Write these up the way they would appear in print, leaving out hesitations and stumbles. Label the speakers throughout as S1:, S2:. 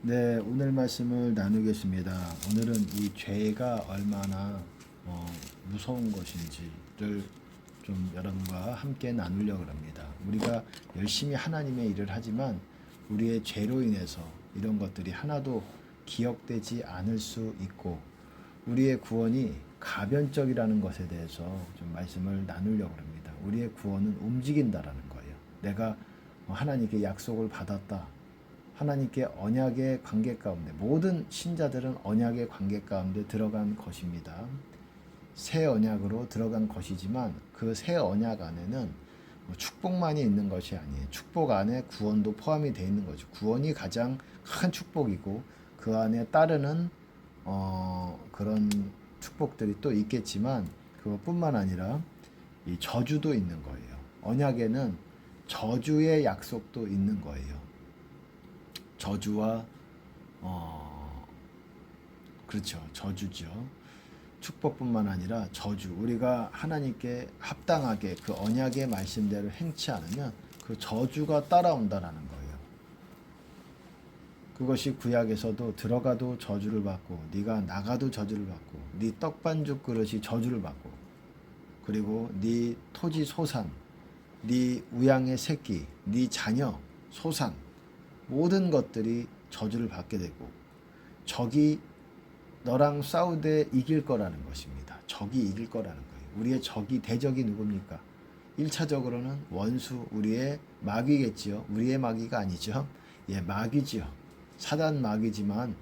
S1: 네, 오늘 말씀을 나누겠습니다. 오늘은 이 죄가 얼마나 무서운 것인지를 좀 여러분과 함께 나누려고 합니다. 우리가 열심히 하나님의 일을 하지만 우리의 죄로 인해서 이런 것들이 하나도 기억되지 않을 수 있고 우리의 구원이 가변적이라는 것에 대해서 좀 말씀을 나누려고 합니다. 우리의 구원은 움직인다라는 거예요. 내가 하나님께 약속을 받았다. 하나님께 언약의 관계 가운데 모든 신자들은 언약의 관계 가운데 들어간 것입니다. 새 언약으로 들어간 것이지만 그 새 언약 안에는 축복만이 있는 것이 아니에요. 축복 안에 구원도 포함이 되어 있는 거죠. 구원이 가장 큰 축복이고 그 안에 따르는 그런 축복들이 또 있겠지만 그것뿐만 아니라 이 저주도 있는 거예요. 언약에는 저주의 약속도 있는 거예요. 저주와 그렇죠. 저주죠. 축복뿐만 아니라 저주. 우리가 하나님께 합당하게 그 언약의 말씀대로 행치 않으면 그 저주가 따라온다라는 거예요. 그것이 구약에서도 들어가도 저주를 받고 네가 나가도 저주를 받고 네 떡반죽 그릇이 저주를 받고 그리고 네 토지 소산, 네 우양의 새끼, 네 자녀 소산 모든 것들이 저주를 받게 되고 적이 너랑 싸우되 이길 거라는 것입니다. 적이 이길 거라는 거예요. 우리의 적이 대적이 누굽니까? 1차적으로는 원수 우리의 마귀겠지요. 우리의 마귀가 아니죠. 예, 마귀지요. 사단 마귀지만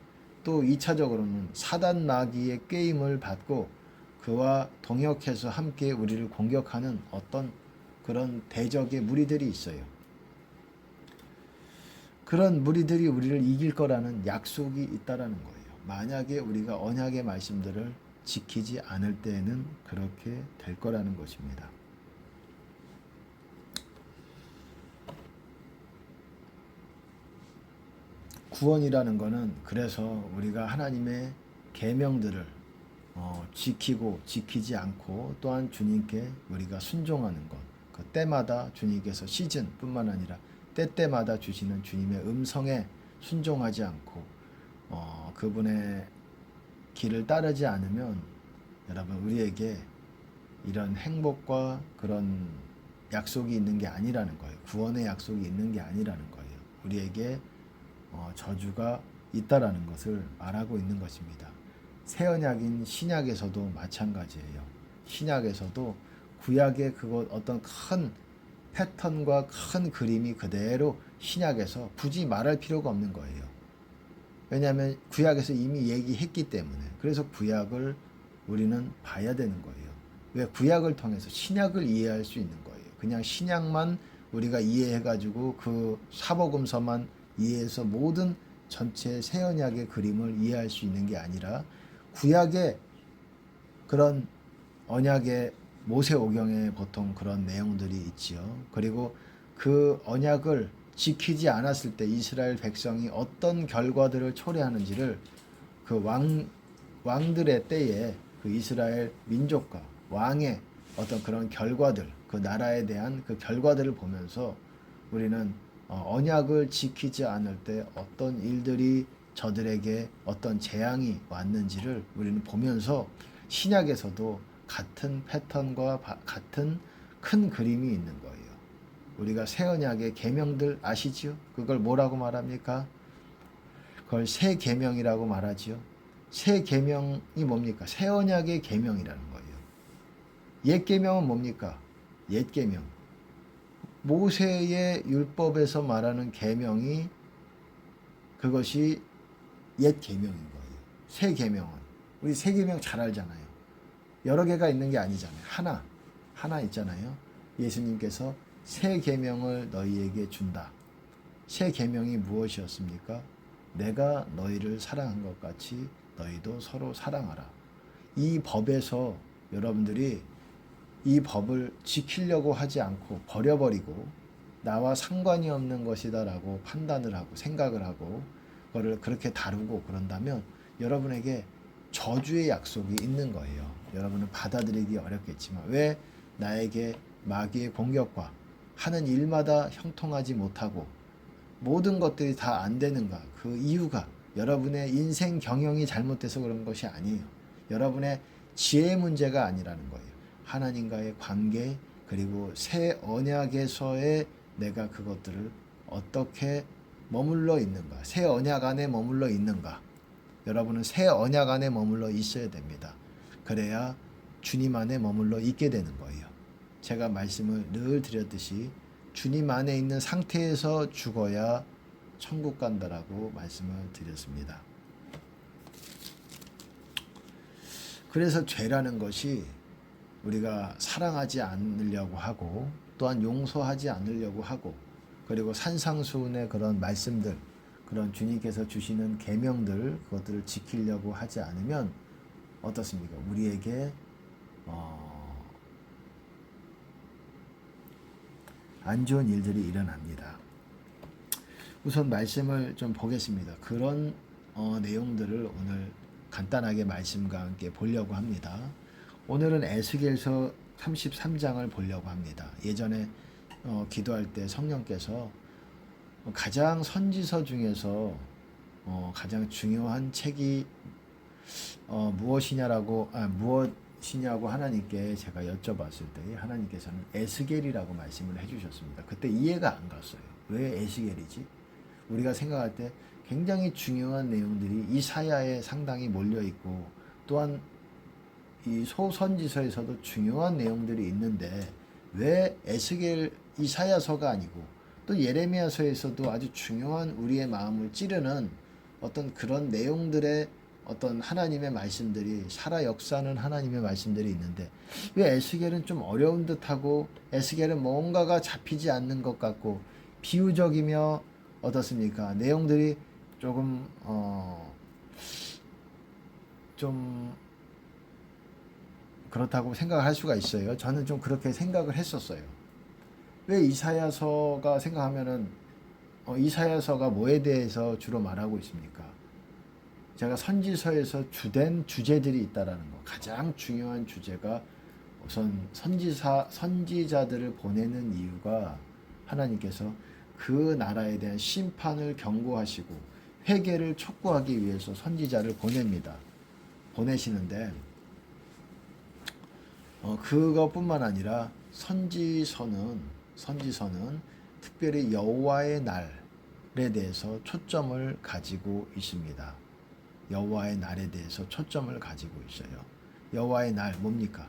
S1: 또 2차적으로는 사단 마귀의 게임을 받고 그와 동역해서 함께 우리를 공격하는 어떤 그런 대적의 무리들이 있어요. 그런 무리들이 우리를 이길 거라는 약속이 있다라는 거예요. 만약에 우리가 언약의 말씀들을 지키지 않을 때에는 그렇게 될 거라는 것입니다. 구원이라는 것은 그래서 우리가 하나님의 계명들을 지키고 지키지 않고 또한 주님께 우리가 순종하는 것. 그 때마다 주님께서 시즌뿐만 아니라 때때마다 주시는 주님의 음성에 순종하지 않고 그분의 길을 따르지 않으면 여러분 우리에게 이런 행복과 그런 약속이 있는 게 아니라는 거예요. 구원의 약속이 있는 게 아니라는 거예요. 우리에게 저주가 있다라는 것을 말하고 있는 것입니다. 새 언약인 신약에서도 마찬가지예요. 신약에서도 구약의 그것 어떤 큰 패턴과 큰 그림이 그대로 신약에서 굳이 말할 필요가 없는 거예요. 왜냐하면 구약에서 이미 얘기했기 때문에. 그래서 구약을 우리는 봐야 되는 거예요. 왜? 구약을 통해서 신약을 이해할 수 있는 거예요. 그냥 신약만 우리가 이해해가지고 그 사복음서만 이해해서 모든 전체 새 언약의 그림을 이해할 수 있는 게 아니라 구약의 그런 언약의 모세오경에 보통 그런 내용들이 있지요. 그리고 그 언약을 지키지 않았을 때 이스라엘 백성이 어떤 결과들을 초래하는지를 그 왕들의 때에 그 이스라엘 민족과 왕의 어떤 그런 결과들, 그 나라에 대한 그 결과들을 보면서 우리는 언약을 지키지 않을 때 어떤 일들이 저들에게 어떤 재앙이 왔는지를 우리는 보면서 신약에서도 같은 패턴과 같은 큰 그림이 있는 거예요. 우리가 새 언약의 계명들 아시지요? 그걸 뭐라고 말합니까? 그걸 새 계명이라고 말하지요. 새 계명이 뭡니까? 새 언약의 계명이라는 거예요. 옛 계명은 뭡니까? 옛 계명. 모세의 율법에서 말하는 계명이 그것이 옛 계명인 거예요. 새 계명은 우리 새 계명 잘 알잖아요. 여러 개가 있는 게 아니잖아요. 하나 있잖아요. 예수님께서 새 계명을 너희에게 준다. 새 계명이 무엇이었습니까? 내가 너희를 사랑한 것 같이 너희도 서로 사랑하라. 이 법에서 여러분들이 이 법을 지키려고 하지 않고 버려버리고 나와 상관이 없는 것이다라고 판단을 하고 생각을 하고 그거를 그렇게 다루고 그런다면 여러분에게 저주의 약속이 있는 거예요. 여러분은 받아들이기 어렵겠지만 왜 나에게 마귀의 공격과 하는 일마다 형통하지 못하고 모든 것들이 다 안 되는가? 그 이유가 여러분의 인생 경영이 잘못돼서 그런 것이 아니에요. 여러분의 지혜 문제가 아니라는 거예요. 하나님과의 관계, 그리고 새 언약에서의 내가 그것들을 어떻게 머물러 있는가? 새 언약 안에 머물러 있는가? 여러분은 새 언약 안에 머물러 있어야 됩니다. 그래야 주님 안에 머물러 있게 되는 거예요. 제가 말씀을 늘 드렸듯이 주님 안에 있는 상태에서 죽어야 천국 간다라고 말씀을 드렸습니다. 그래서 죄라는 것이 우리가 사랑하지 않으려고 하고 또한 용서하지 않으려고 하고 그리고 산상수훈의 그런 말씀들 그런 주님께서 주시는 계명들 그것들을 지키려고 하지 않으면 어떻습니까? 우리에게 안 좋은 일들이 일어납니다. 우선 말씀을 좀 보겠습니다. 그런 내용들을 오늘 간단하게 말씀과 함께 보려고 합니다. 오늘은 에스겔서 33장을 보려고 합니다. 예전에 기도할 때 성령께서 가장 선지서 중에서 가장 중요한 책이 무엇이냐고 하나님께 제가 여쭤봤을 때 하나님께서는 에스겔이라고 말씀을 해주셨습니다. 그때 이해가 안 갔어요. 왜 에스겔이지? 우리가 생각할 때 굉장히 중요한 내용들이 이사야에 상당히 몰려있고 또한 이 소선지서에서도 중요한 내용들이 있는데 왜 에스겔 이사야서가 아니고 또 예레미야서에서도 아주 중요한 우리의 마음을 찌르는 어떤 그런 내용들의 어떤 하나님의 말씀들이 살아 역사하는 하나님의 말씀들이 있는데 왜 에스겔은 좀 어려운 듯하고 에스겔은 뭔가가 잡히지 않는 것 같고 비유적이며 어떻습니까? 내용들이 조금 좀 그렇다고 생각할 수가 있어요. 저는 좀 그렇게 생각을 했었어요. 왜 이사야서가 생각하면은 이사야서가 뭐에 대해서 주로 말하고 있습니까? 제가 선지서에서 주된 주제들이 있다라는 거. 가장 중요한 주제가 우선 선지자들을 보내는 이유가 하나님께서 그 나라에 대한 심판을 경고하시고 회개를 촉구하기 위해서 선지자를 보냅니다. 보내시는데 그것뿐만 아니라 선지서는 특별히 여호와의 날에 대해서 초점을 가지고 있습니다. 여호와의 날에 대해서 초점을 가지고 있어요. 여호와의 날 뭡니까?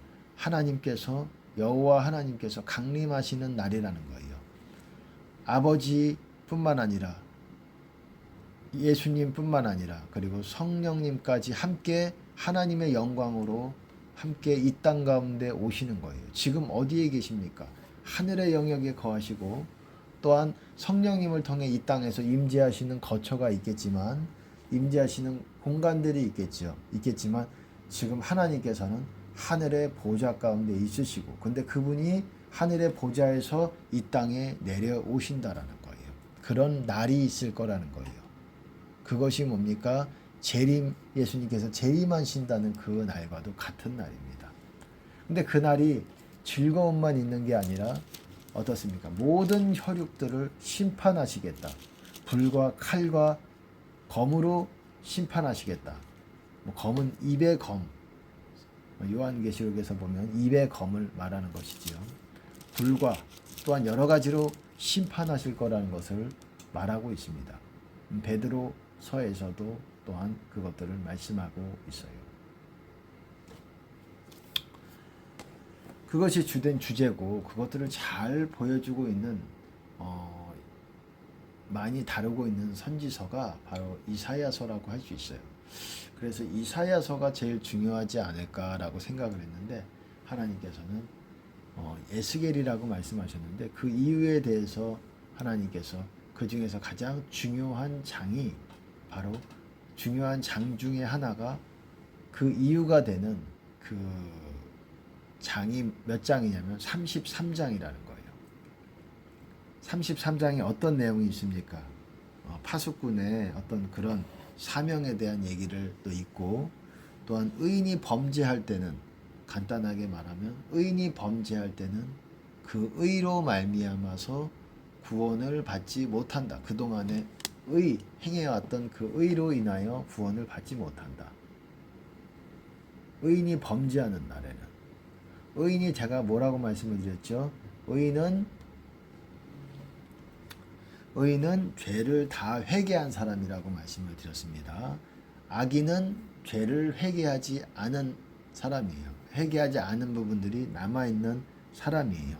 S1: 여호와 하나님께서 강림하시는 날이라는 거예요. 아버지뿐만 아니라 예수님뿐만 아니라 그리고 성령님까지 함께 하나님의 영광으로 함께 이 땅 가운데 오시는 거예요. 지금 어디에 계십니까? 하늘의 영역에 거하시고 또한 성령님을 통해 이 땅에서 임재하시는 거처가 있겠지만 임재하시는 공간들이 있겠지만 지금 하나님께서는 하늘의 보좌 가운데 있으시고 근데 그분이 하늘의 보좌에서 이 땅에 내려오신다라는 거예요. 그런 날이 있을 거라는 거예요. 그것이 뭡니까? 예수님께서 재림하신다는 그 날과도 같은 날입니다. 근데 그 날이 즐거움만 있는 게 아니라 어떻습니까? 모든 혈육들을 심판하시겠다. 불과 칼과 검으로 심판하시겠다. 검은 입의 검. 요한계시록에서 보면 입의 검을 말하는 것이지요. 불과 또한 여러 가지로 심판하실 거라는 것을 말하고 있습니다. 베드로서에서도 또한 그것들을 말씀하고 있어요. 그것이 주된 주제고 그것들을 잘 보여주고 있는 많이 다루고 있는 선지서가 바로 이사야서라고 할 수 있어요. 그래서 이사야서가 제일 중요하지 않을까라고 생각을 했는데 하나님께서는 에스겔이라고 말씀하셨는데 그 이유에 대해서 하나님께서 그 중에서 가장 중요한 장이 바로 중요한 장 중에 하나가 그 이유가 되는 그 장이 몇 장이냐면 33장이라는 거예요. 33장에 어떤 내용이 있습니까? 파수꾼의 어떤 그런 사명에 대한 얘기를 또 있고 또한 의인이 범죄할 때는 간단하게 말하면 의인이 범죄할 때는 그 의로 말미암아서 구원을 받지 못한다. 그동안에 행해왔던 그 의로 인하여 구원을 받지 못한다. 의인이 범죄하는 날에는, 의인이 제가 뭐라고 말씀을 드렸죠? 의인은 죄를 다 회개한 사람이라고 말씀을 드렸습니다. 악인은 죄를 회개하지 않은 사람이에요. 회개하지 않은 부분들이 남아있는 사람이에요.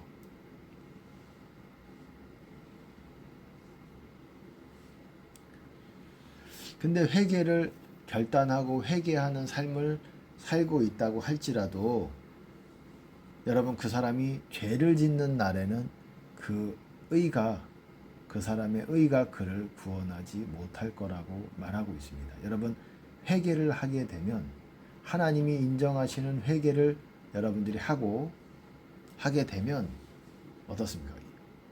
S1: 근데 회개를 결단하고 회개하는 삶을 살고 있다고 할지라도 여러분, 그 사람이 죄를 짓는 날에는 그 사람의 의가 그를 구원하지 못할 거라고 말하고 있습니다. 여러분, 회개를 하게 되면 하나님이 인정하시는 회개를 여러분들이 하게 되면 어떻습니까?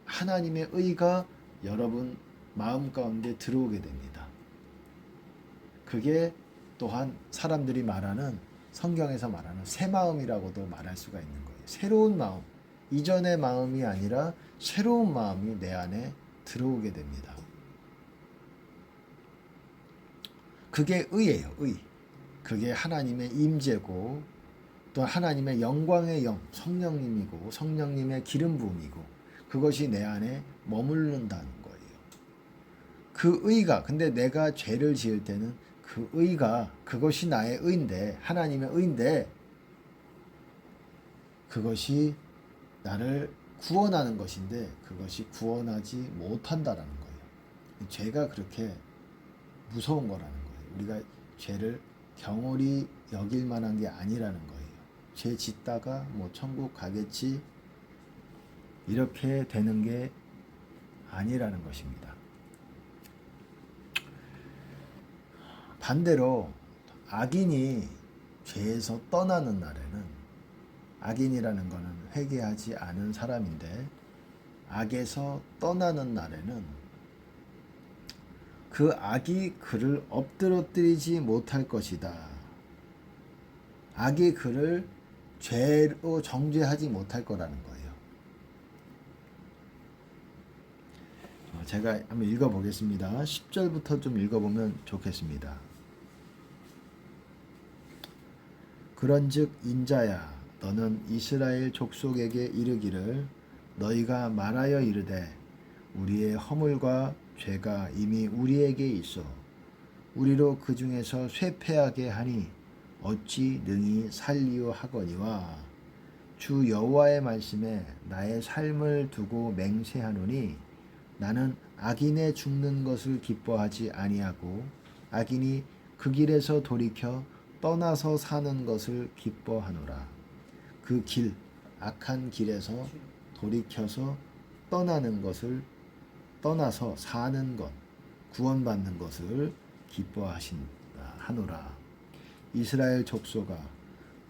S1: 하나님의 의가 여러분 마음 가운데 들어오게 됩니다. 그게 또한 사람들이 말하는, 성경에서 말하는 새 마음이라고도 말할 수가 있는 거예요. 새로운 마음, 이전의 마음이 아니라 새로운 마음이 내 안에 들어오게 됩니다. 그게 의예요, 의. 그게 하나님의 임재고 또 하나님의 영광의 영, 성령님이고 성령님의 기름 부음이고 그것이 내 안에 머무른다는 거예요. 그 의가, 근데 내가 죄를 지을 때는 그 의가, 그것이 나의 의인데, 하나님의 의인데 그것이 나를 구원하는 것인데 그것이 구원하지 못한다라는 거예요. 죄가 그렇게 무서운 거라는 거예요. 우리가 죄를 경홀히 여길 만한 게 아니라는 거예요. 죄 짓다가 뭐 천국 가겠지 이렇게 되는 게 아니라는 것입니다. 반대로 악인이 죄에서 떠나는 날에는, 악인이라는 것은 회개하지 않은 사람인데 악에서 떠나는 날에는 그 악이 그를 엎드러뜨리지 못할 것이다. 악이 그를 죄로 정죄하지 못할 거라는 거예요. 제가 한번 읽어보겠습니다. 10절부터 좀 읽어보면 좋겠습니다. 그런즉 인자야, 너는 이스라엘 족속에게 이르기를, 너희가 말하여 이르되 우리의 허물과 죄가 이미 우리에게 있어 우리로 그 중에서 쇠폐하게 하니 어찌 능히 살리오 하거니와, 주 여호와의 말씀에 나의 삶을 두고 맹세하노니 나는 악인의 죽는 것을 기뻐하지 아니하고 악인이 그 길에서 돌이켜 떠나서 사는 것을 기뻐하노라. 그 길, 악한 길에서 돌이켜서 떠나서 사는 것, 구원받는 것을 기뻐하노라. 이스라엘 족속아,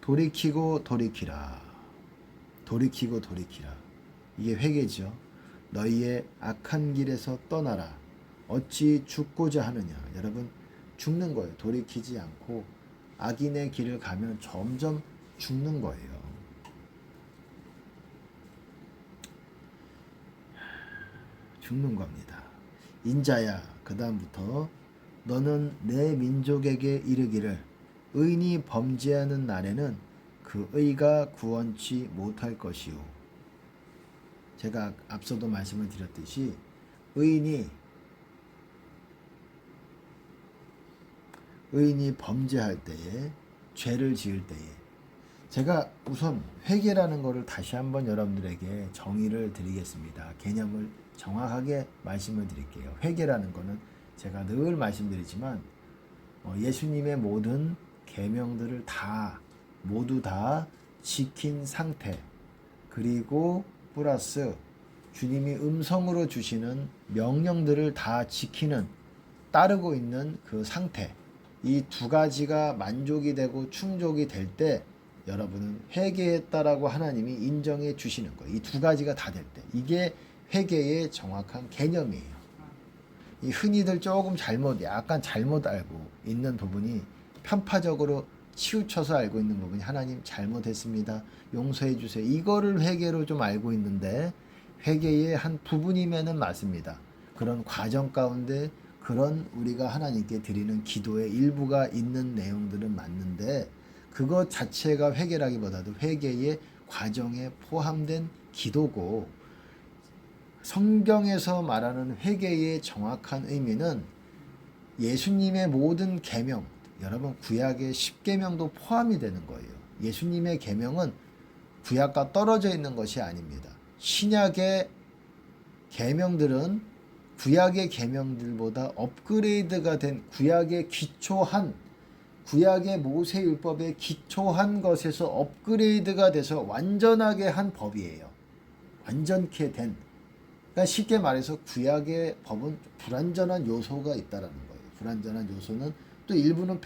S1: 돌이키고 돌이키라. 이게 회개죠. 너희의 악한 길에서 떠나라. 어찌 죽고자 하느냐. 여러분, 죽는 거예요. 돌이키지 않고 악인의 길을 가면 점점 죽는 거예요. 죽는 겁니다. 인자야, 그 다음부터 너는 내 민족에게 이르기를, 의인이 범죄하는 날에는 그 의가 구원치 못할 것이요. 제가 앞서도 말씀을 드렸듯이 의인이 범죄할 때에, 죄를 지을 때에, 제가 우선 회개라는 것을 다시 한번 여러분들에게 정의를 드리겠습니다. 개념을 정확하게 말씀을 드릴게요. 회개라는 것은 제가 늘 말씀드리지만 예수님의 모든 계명들을 모두 다 지킨 상태, 그리고 플러스 주님이 음성으로 주시는 명령들을 다 따르고 있는 그 상태, 이 두 가지가 만족이 되고 충족이 될 때 여러분은 회개했다라고 하나님이 인정해 주시는 거예요. 이 두 가지가 다 될 때. 이게 회개의 정확한 개념이에요. 이 흔히들 조금 약간 잘못 알고 있는 부분이, 편파적으로 치우쳐서 알고 있는 부분이, 하나님 잘못했습니다, 용서해 주세요, 이거를 회개로 좀 알고 있는데, 회개의 한 부분이면은 맞습니다. 그런 과정 가운데 그런 우리가 하나님께 드리는 기도의 일부가 있는 내용들은 맞는데 그것 자체가 회개라기보다도 회개의 과정에 포함된 기도고 성경에서 말하는 회개의 정확한 의미는 예수님의 모든 계명, 여러분 구약의 10계명도 포함이 되는 거예요. 예수님의 계명은 구약과 떨어져 있는 것이 아닙니다. 신약의 계명들은 구약의 계명들보다 업그레이드가 된 구약의 모세율법에 기초한 것에서 업그레이드가 돼서 완전하게 한 법이에요. 완전케 된. 그러니까 쉽게 말해서 구약의 법은 불완전한 요소가 있다라는 거예요. 불완전한 요소는 또 일부는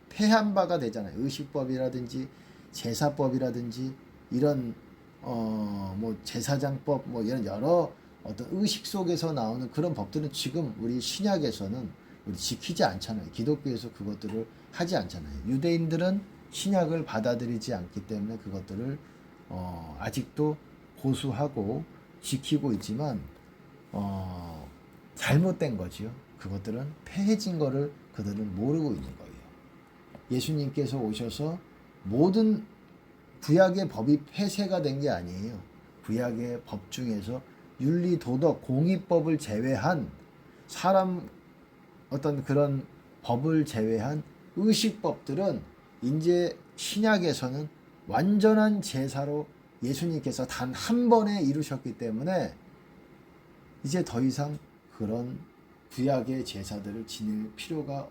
S1: 폐한 바가 되잖아요. 의식법이라든지 제사법이라든지 이런 뭐 제사장법 뭐 이런 여러 어떤 의식 속에서 나오는 그런 법들은 지금 우리 신약에서는 우리 지키지 않잖아요. 기독교에서 그것들을 하지 않잖아요. 유대인들은 신약을 받아들이지 않기 때문에 그것들을 아직도 고수하고 지키고 있지만 잘못된 거지요. 그것들은 폐해진 거를 그들은 모르고 있는 거예요. 예수님께서 오셔서 모든 구약의 법이 폐쇄가 된 게 아니에요. 구약의 법 중에서 윤리, 도덕, 공의법을 제외한 사람 어떤 그런 법을 제외한 의식법들은 이제 신약에서는 완전한 제사로 예수님께서 단 한 번에 이루셨기 때문에 이제 더 이상 그런 구약의 제사들을 지낼 필요가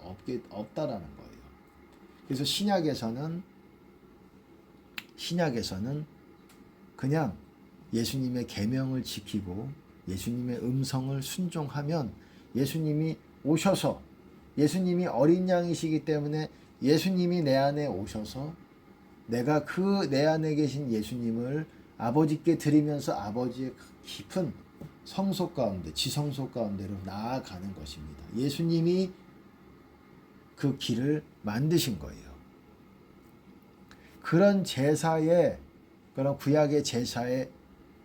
S1: 없다라는 거예요. 그래서 신약에서는 그냥 예수님의 계명을 지키고 예수님의 음성을 순종하면 예수님이 오셔서 예수님이 어린 양이시기 때문에 예수님이 내 안에 오셔서 내가 그 내 안에 계신 예수님을 아버지께 드리면서 아버지의 깊은 성소 가운데 지성소 가운데로 나아가는 것입니다. 예수님이 그 길을 만드신 거예요. 그런 제사의 그런 구약의 제사의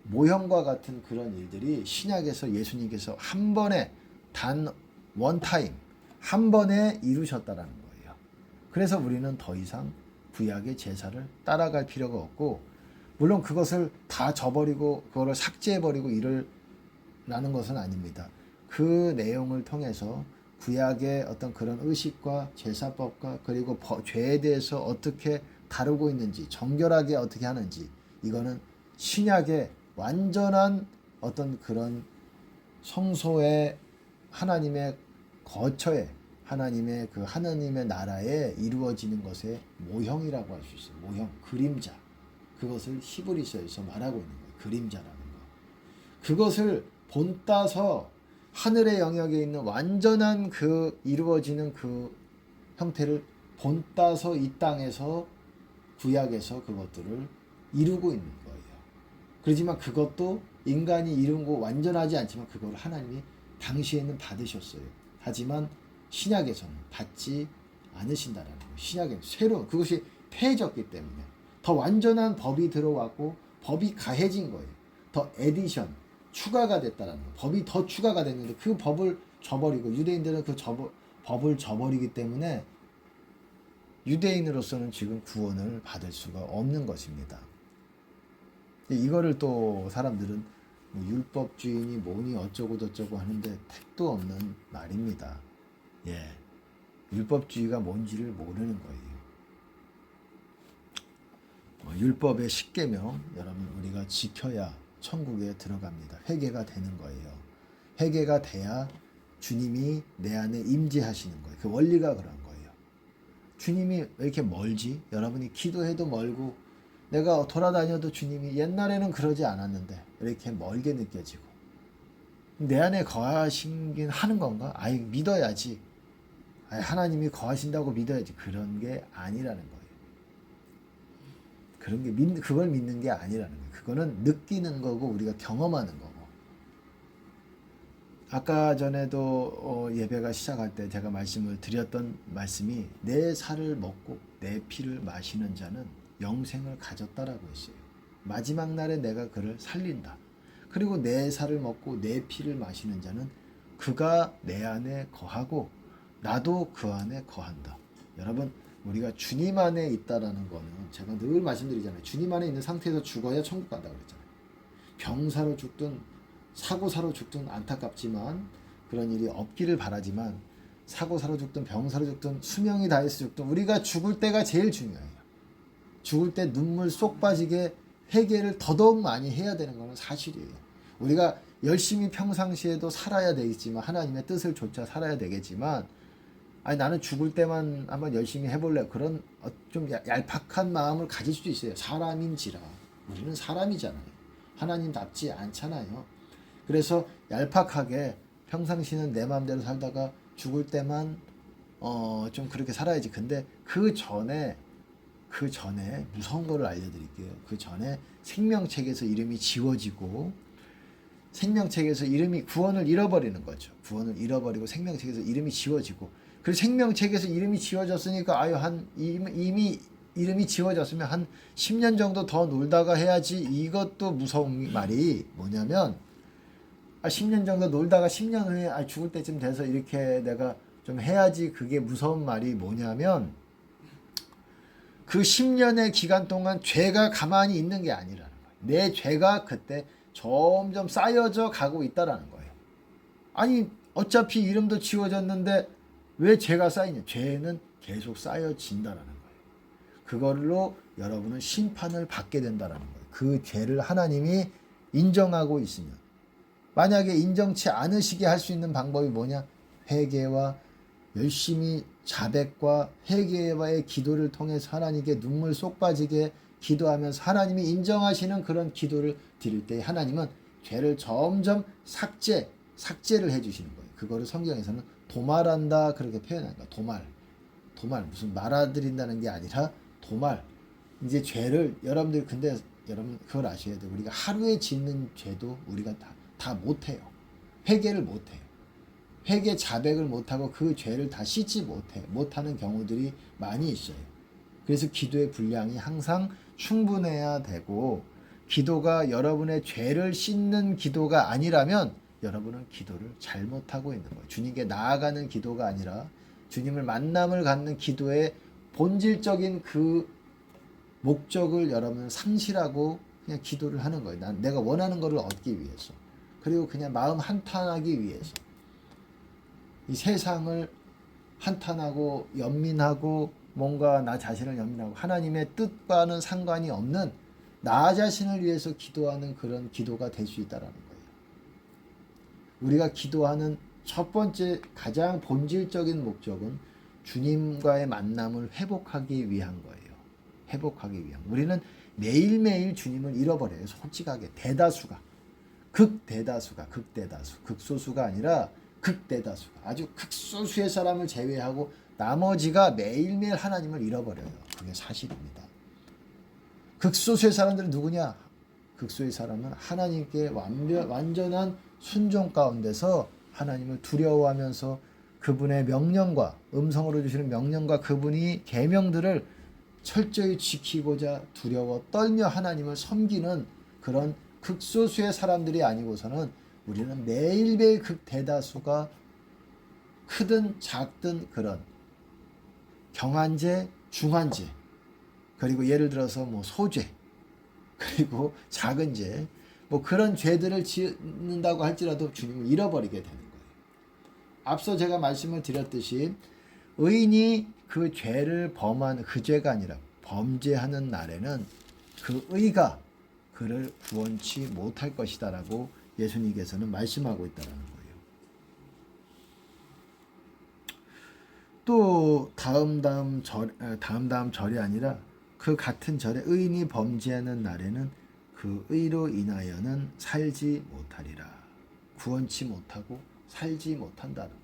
S1: 모형과 같은 그런 일들이 신약에서 예수님께서 한 번에 단 원타임 한 번에 이루셨다라는 거예요. 그래서 우리는 더 이상 구약의 제사를 따라갈 필요가 없고 물론 그것을 다 저버리고 그거를 삭제해버리고 이러라는 것은 아닙니다. 그 내용을 통해서 구약의 어떤 그런 의식과 제사법과 그리고 죄에 대해서 어떻게 다루고 있는지 정결하게 어떻게 하는지 이거는 신약의 완전한 어떤 그런 성소의 하나님의 거처에 하나님의 그 하나님의 나라에 이루어지는 것의 모형이라고 할 수 있어요. 모형, 그림자. 그것을 히브리서에서 말하고 있는 거예요. 그림자라는 거. 그것을 본따서 하늘의 영역에 있는 완전한 그 이루어지는 그 형태를 본따서 이 땅에서 구약에서 그것들을 이루고 있는 거예요. 그렇지만 그것도 인간이 이룬 거 완전하지 않지만 그걸 하나님이 당시에는 받으셨어요. 하지만 신약에서는 받지 않으신다라는 거예요. 신약에는 새로운 그것이 폐해졌기 때문에 더 완전한 법이 들어왔고 법이 가해진 거예요. 더 에디션 추가가 됐다라는 거예요. 법이 더 추가가 됐는데 그 법을 저버리고 유대인들은 그 법을 저버리기 때문에 유대인으로서는 지금 구원을 받을 수가 없는 것입니다. 이거를 또 사람들은 뭐 율법주의니 뭐니 어쩌고 저쩌고 하는데 택도 없는 말입니다. 예, 율법주의가 뭔지를 모르는 거예요. 율법의 10계명 여러분 우리가 지켜야 천국에 들어갑니다. 회개가 되는 거예요. 회개가 돼야 주님이 내 안에 임재하시는 거예요. 그 원리가 그런 거예요. 주님이 왜 이렇게 멀지? 여러분이 기도해도 멀고 내가 돌아다녀도 주님이 옛날에는 그러지 않았는데 이렇게 멀게 느껴지고 내 안에 거하시긴 하는 건가? 아이 믿어야지. 하나님이 거하신다고 믿어야지. 그런 게 아니라는 거예요. 그걸 믿는 게 아니라는 거예요. 그거는 느끼는 거고 우리가 경험하는 거고. 아까 전에도 예배가 시작할 때 제가 말씀을 드렸던 말씀이 내 살을 먹고 내 피를 마시는 자는 영생을 가졌다라고 했어요. 마지막 날에 내가 그를 살린다. 그리고 내 살을 먹고 내 피를 마시는 자는 그가 내 안에 거하고 나도 그 안에 거한다. 여러분, 우리가 주님 안에 있다라는 거는 제가 늘 말씀드리잖아요. 주님 안에 있는 상태에서 죽어야 천국 간다고 그랬잖아요. 병사로 죽든 사고사로 죽든 안타깝지만 그런 일이 없기를 바라지만, 사고사로 죽든 병사로 죽든 수명이 다해서 죽든 우리가 죽을 때가 제일 중요해요. 죽을 때 눈물 쏙 빠지게 회개를 더더욱 많이 해야 되는 것은 사실이에요. 우리가 열심히 평상시에도 살아야 되겠지만, 하나님의 뜻을 좇아 살아야 되겠지만, 아니 나는 죽을 때만 한번 열심히 해볼래, 그런 좀 얄팍한 마음을 가질 수도 있어요. 사람인지라. 우리는 사람이잖아요. 하나님답지 않잖아요. 그래서 얄팍하게 평상시는 내 마음대로 살다가 죽을 때만 좀 그렇게 살아야지. 근데 그 전에 무서운 거를 알려드릴게요. 그 전에 생명책에서 이름이 지워지고, 생명책에서 이름이, 구원을 잃어버리는 거죠. 구원을 잃어버리고 생명책에서 이름이 지워지고, 그리고 생명책에서 이름이 지워졌으니까 이미 이름이 지워졌으면 한 10년 정도 더 놀다가 해야지. 이것도 무서운 말이 뭐냐면, 10년 정도 놀다가 10년 후에 죽을 때쯤 돼서 이렇게 내가 좀 해야지. 그게 무서운 말이 뭐냐면, 그 10년의 기간 동안 죄가 가만히 있는 게 아니라는 거예요. 내 죄가 그때 점점 쌓여져 가고 있다라는 거예요. 아니 어차피 이름도 지워졌는데 왜 죄가 쌓이냐? 죄는 계속 쌓여진다라는 거예요. 그걸로 여러분은 심판을 받게 된다라는 거예요. 그 죄를 하나님이 인정하고 있으면. 만약에 인정치 않으시게 할 수 있는 방법이 뭐냐? 회개와 열심히 자백과 회개와의 기도를 통해서 하나님께 눈물 쏙 빠지게 기도하면서 하나님이 인정하시는 그런 기도를 드릴 때 하나님은 죄를 점점 삭제를 해주시는 거예요. 그거를 성경에서는 도말한다 그렇게 표현한 거예요. 도말 무슨 말아드린다는 게 아니라 도말. 이제 죄를 근데 여러분 그걸 아셔야 돼요. 우리가 하루에 짓는 죄도 우리가 다 못해요. 회개를 못해요. 회개 자백을 못하고 그 죄를 다 씻지 못하는 경우들이 많이 있어요. 그래서 기도의 분량이 항상 충분해야 되고, 기도가 여러분의 죄를 씻는 기도가 아니라면 여러분은 기도를 잘못하고 있는 거예요. 주님께 나아가는 기도가 아니라 주님을 만남을 갖는 기도의 본질적인 그 목적을 여러분은 상실하고 그냥 기도를 하는 거예요. 내가 원하는 것을 얻기 위해서, 그리고 그냥 마음 한탄하기 위해서, 이 세상을 한탄하고 연민하고 뭔가 나 자신을 연민하고 하나님의 뜻과는 상관이 없는 나 자신을 위해서 기도하는 그런 기도가 될 수 있다는 거예요. 우리가 기도하는 첫 번째 가장 본질적인 목적은 주님과의 만남을 회복하기 위한 거예요. 회복하기 위한. 우리는 매일매일 주님을 잃어버려요. 솔직하게. 극소수가 아니라 극대다수가, 아주 극소수의 사람을 제외하고 나머지가 매일매일 하나님을 잃어버려요. 그게 사실입니다. 극소수의 사람들은 누구냐? 극소수의 사람은 하나님께 완전한 순종 가운데서 하나님을 두려워하면서 그분의 명령과, 음성으로 주시는 명령과 그분이 계명들을 철저히 지키고자 두려워 떨며 하나님을 섬기는 그런 극소수의 사람들이 아니고서는, 우리는 매일매일 극대다수가 크든 작든 그런 경한죄, 중한죄, 그리고 예를 들어서 뭐 소죄, 그리고 작은 죄, 뭐 그런 죄들을 짓는다고 할지라도 주님을 잃어버리게 되는 거예요. 앞서 제가 말씀을 드렸듯이 의인이 그 죄를 범한 그 죄가 아니라 범죄하는 날에는 그 의가 그를 구원치 못할 것이다라고 예수님께서는 말씀하고 있다는 거예요. 또 다음 절이 아니라 그 같은 절에 의인이 범죄하는 날에는 그 의로 인하여는 살지 못하리라. 구원치 못하고 살지 못한다는 거예요.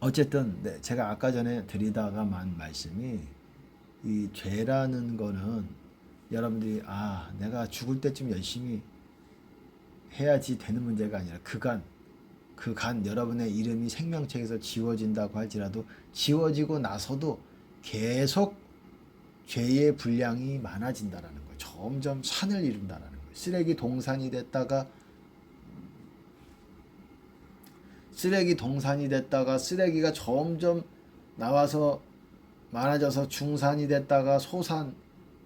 S1: 어쨌든 제가 아까 전에 드리다가만 말씀이, 이 죄라는 거는 여러분들이 내가 죽을 때쯤 열심히 해야지 되는 문제가 아니라 그간 여러분의 이름이 생명책에서 지워진다고 할지라도 지워지고 나서도 계속 죄의 분량이 많아진다라는 거예요. 점점 산을 이룬다라는 거예요. 쓰레기 동산이 됐다가 쓰레기가 점점 나와서 많아져서 중산이 됐다가 소산,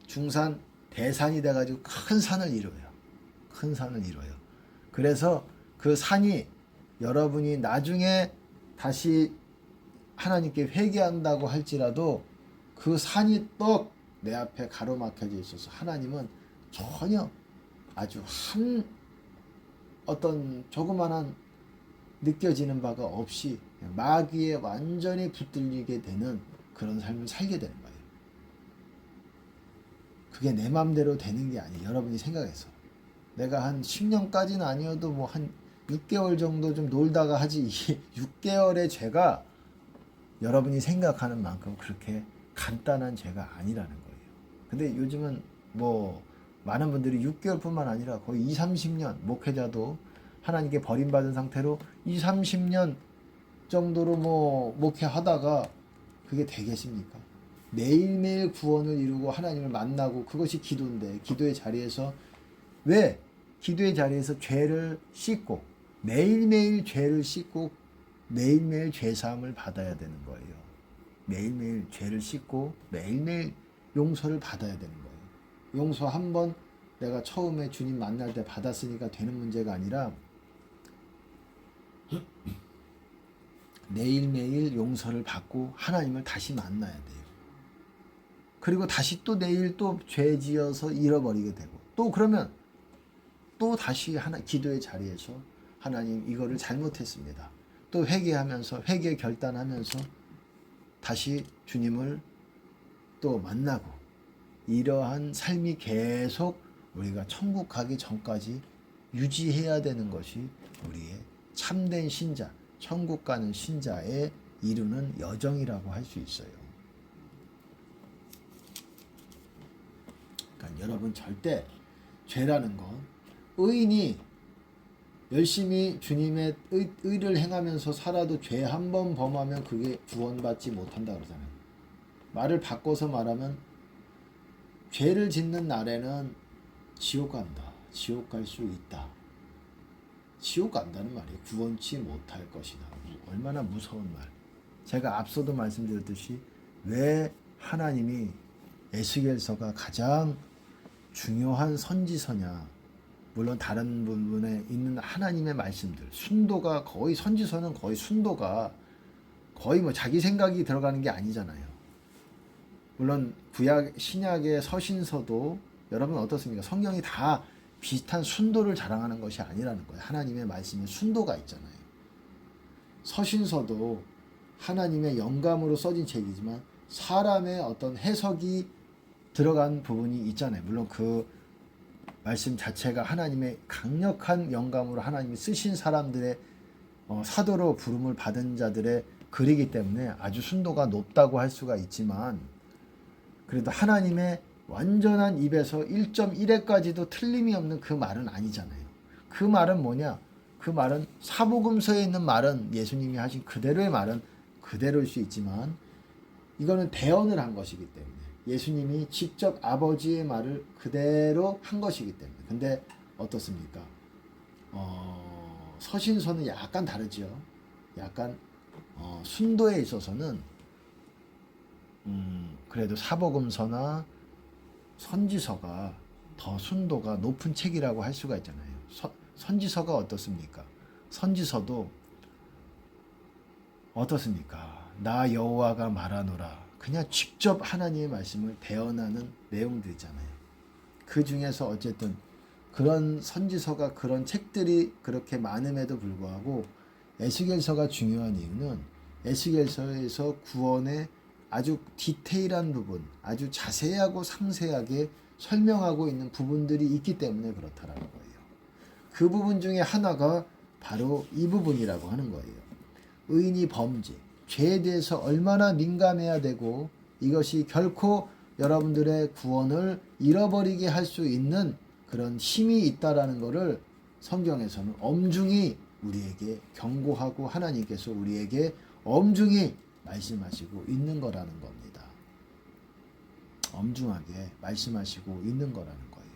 S1: 중산, 대산이 돼가지고 큰 산을 이뤄요. 큰 산을 이뤄요. 그래서 그 산이 여러분이 나중에 다시 하나님께 회개한다고 할지라도 그 산이 떡 내 앞에 가로막혀져 있어서 하나님은 전혀 아주 한 어떤 조그만한 느껴지는 바가 없이 마귀에 완전히 붙들리게 되는 그런 삶을 살게 되는 거예요. 그게 내 맘대로 되는 게 아니에요. 여러분이 생각해서 내가 한 10년까지는 아니어도 뭐 한 6개월 정도 좀 놀다가 하지, 이 6개월의 죄가 여러분이 생각하는 만큼 그렇게 간단한 죄가 아니라는 거예요. 근데 요즘은 뭐 많은 분들이 6개월뿐만 아니라 거의 20, 30년 목회자도 하나님께 버림받은 상태로 20, 30년 정도로 뭐 목회하다가 그게 되겠습니까? 매일매일 구원을 이루고 하나님을 만나고 그것이 기도인데, 기도의 자리에서 왜 기도의 자리에서 죄를 씻고 매일매일 죄를 씻고 매일매일 죄사함을 받아야 되는 거예요. 매일매일 죄를 씻고 매일매일 용서를 받아야 되는 거예요. 용서 한 번 내가 처음에 주님 만날 때 받았으니까 되는 문제가 아니라 매일매일 용서를 받고 하나님을 다시 만나야 돼요. 그리고 다시 또 내일 또 죄 지어서 잃어버리게 되고, 또 그러면 또 다시 기도의 자리에서 하나님 이거를 잘못했습니다. 또 회개 결단하면서 다시 주님을 또 만나고, 이러한 삶이 계속 우리가 천국 가기 전까지 유지해야 되는 것이 우리의 참된 신자, 천국 가는 신자의 이루는 여정이라고 할 수 있어요. 그러니까 여러분 절대 죄라는 건, 의인이 열심히 주님의 의를 행하면서 살아도 죄 한 번 범하면 그게 구원받지 못한다 그러잖아요. 말을 바꿔서 말하면 죄를 짓는 날에는 지옥 간다. 지옥 갈 수 있다. 지옥 간다는 말이 구원치 못할 것이다. 얼마나 무서운 말. 제가 앞서도 말씀드렸듯이 왜 하나님이 에스겔서가 가장 중요한 선지서냐. 물론 다른 부분에 있는 하나님의 말씀들, 순도가 거의, 선지서는 거의 순도가 거의 뭐 자기 생각이 들어가는 게 아니잖아요. 물론 구약 신약의 서신서도 여러분 어떻습니까? 성경이 다 비슷한 순도를 자랑하는 것이 아니라는 거예요. 하나님의 말씀에 순도가 있잖아요. 서신서도 하나님의 영감으로 써진 책이지만 사람의 어떤 해석이 들어간 부분이 있잖아요. 물론 그 말씀 자체가 하나님의 강력한 영감으로 하나님이 쓰신 사람들의 사도로 부름을 받은 자들의 글이기 때문에 아주 순도가 높다고 할 수가 있지만, 그래도 하나님의 완전한 입에서 1.1회까지도 틀림이 없는 그 말은 아니잖아요. 그 말은 뭐냐? 그 말은 사복음서에 있는 말은 예수님이 하신 그대로의 말은 그대로일 수 있지만, 이거는 대언을 한 것이기 때문에 예수님이 직접 아버지의 말을 그대로 한 것이기 때문에. 근데 어떻습니까? 서신서는 약간 다르죠. 약간 순도에 있어서는 그래도 사복음서나 선지서가 더 순도가 높은 책이라고 할 수가 있잖아요. 선지서가 어떻습니까? 선지서도 어떻습니까? 나 여호와가 말하노라. 그냥 직접 하나님의 말씀을 대언하는 내용들이잖아요. 그 중에서 어쨌든 그런 선지서가, 그런 책들이 그렇게 많음에도 불구하고 에스겔서가 중요한 이유는 에스겔서에서 구원의 아주 디테일한 부분, 아주 자세하고 상세하게 설명하고 있는 부분들이 있기 때문에 그렇다라는 거예요. 그 부분 중에 하나가 바로 이 부분이라고 하는 거예요. 의인이 범죄, 죄에 대해서 얼마나 민감해야 되고, 이것이 결코 여러분들의 구원을 잃어버리게 할 수 있는 그런 힘이 있다라는 것을 성경에서는 엄중히 우리에게 경고하고 하나님께서 우리에게 엄중히 말씀하시고 있는 거라는 겁니다. 엄중하게 말씀하시고 있는 거라는 거예요.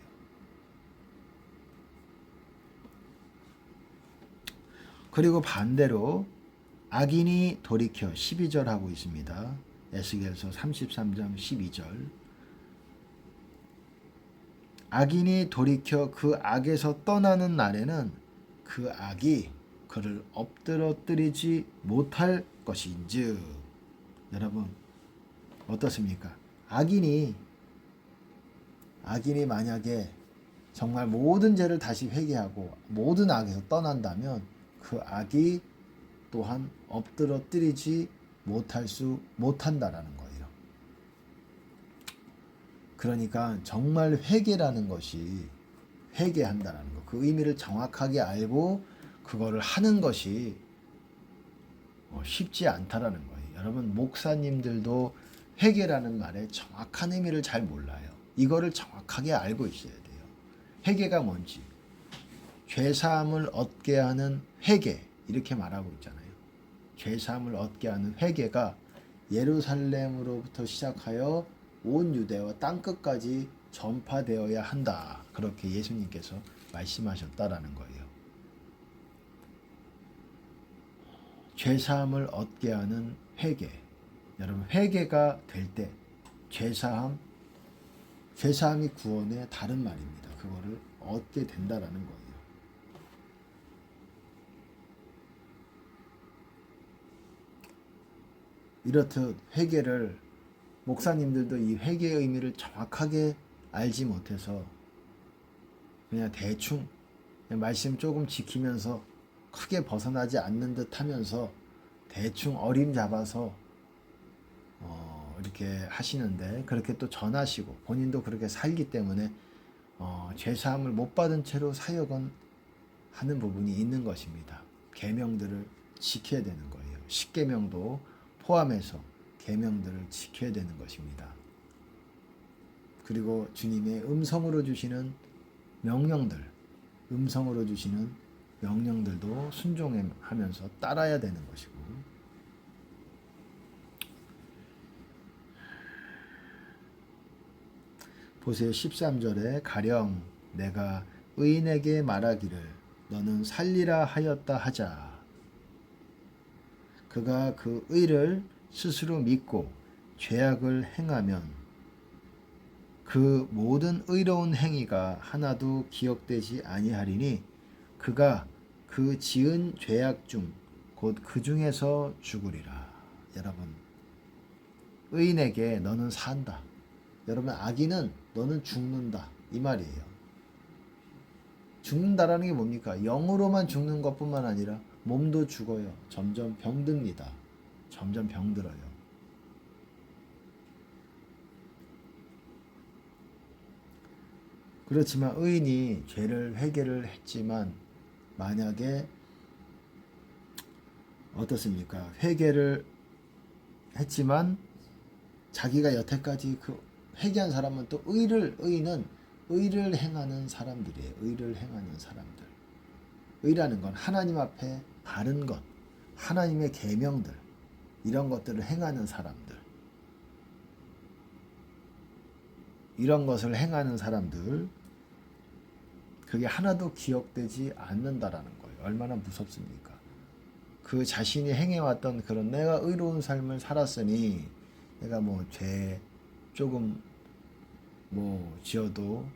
S1: 그리고 반대로 악인이 돌이켜 12절 하고 있습니다. 에스겔서 33장 12절. 악인이 돌이켜 그 악에서 떠나는 날에는 그 악이 그를 엎드러뜨리지 못할 것인즉. 여러분 어떻습니까? 악인이 만약에 정말 모든 죄를 다시 회개하고 모든 악에서 떠난다면 그 악이 또한 엎드러뜨리지 못한다라는 거예요. 그러니까 정말 회개라는 것이 회개한다라는 거. 그 의미를 정확하게 알고 그거를 하는 것이 쉽지 않다라는 거예요. 여러분 목사님들도 회개라는 말의 정확한 의미를 잘 몰라요. 이거를 정확하게 알고 있어야 돼요. 회개가 뭔지. 죄사함을 얻게 하는 회개 이렇게 말하고 있잖아요. 죄사함을 얻게 하는 회개가 예루살렘으로부터 시작하여 온 유대와 땅끝까지 전파되어야 한다. 그렇게 예수님께서 말씀하셨다라는 거예요. 죄사함을 얻게 하는 회개. 여러분 회개가 될 때 죄사함이 구원의 다른 말입니다. 그거를 얻게 된다라는 거예요. 이렇듯 회개를 목사님들도 이 회개의 의미를 정확하게 알지 못해서 그냥 대충 그냥 말씀 조금 지키면서 크게 벗어나지 않는 듯 하면서 대충 어림 잡아서 이렇게 하시는데 그렇게 또 전하시고 본인도 그렇게 살기 때문에 죄사함을 못 받은 채로 사역은 하는 부분이 있는 것입니다. 계명들을 지켜야 되는 거예요. 십계명도 포함해서 계명들을 지켜야 되는 것입니다. 그리고 주님의 음성으로 주시는 명령들도 순종하면서 따라야 되는 것이고 보세요. 13절에 가령 내가 의인에게 말하기를 너는 살리라 하였다 하자. 그가 그 의를 스스로 믿고 죄악을 행하면 그 모든 의로운 행위가 하나도 기억되지 아니하리니 그가 그 지은 죄악 중 곧 그 중에서 죽으리라. 여러분 의인에게 너는 산다. 여러분 악인은 너는 죽는다 이 말이에요. 죽는다라는 게 뭡니까? 영으로만 죽는 것뿐만 아니라 몸도 죽어요. 점점 병듭니다. 점점 병들어요. 그렇지만 의인이 죄를 회개를 했지만 만약에 어떻습니까? 회개를 했지만 자기가 여태까지 그 회개한 사람은 또 의인은 의를 행하는 사람들이에요. 의를 행하는 사람들. 의라는 건 하나님 앞에 바른 것, 하나님의 계명들 이런 것들을 행하는 사람들. 이런 것을 행하는 사람들 그게 하나도 기억되지 않는다라는 거예요. 얼마나 무섭습니까? 그 자신이 행해왔던 그런 내가 의로운 삶을 살았으니 내가 뭐 죄 조금 뭐 지어도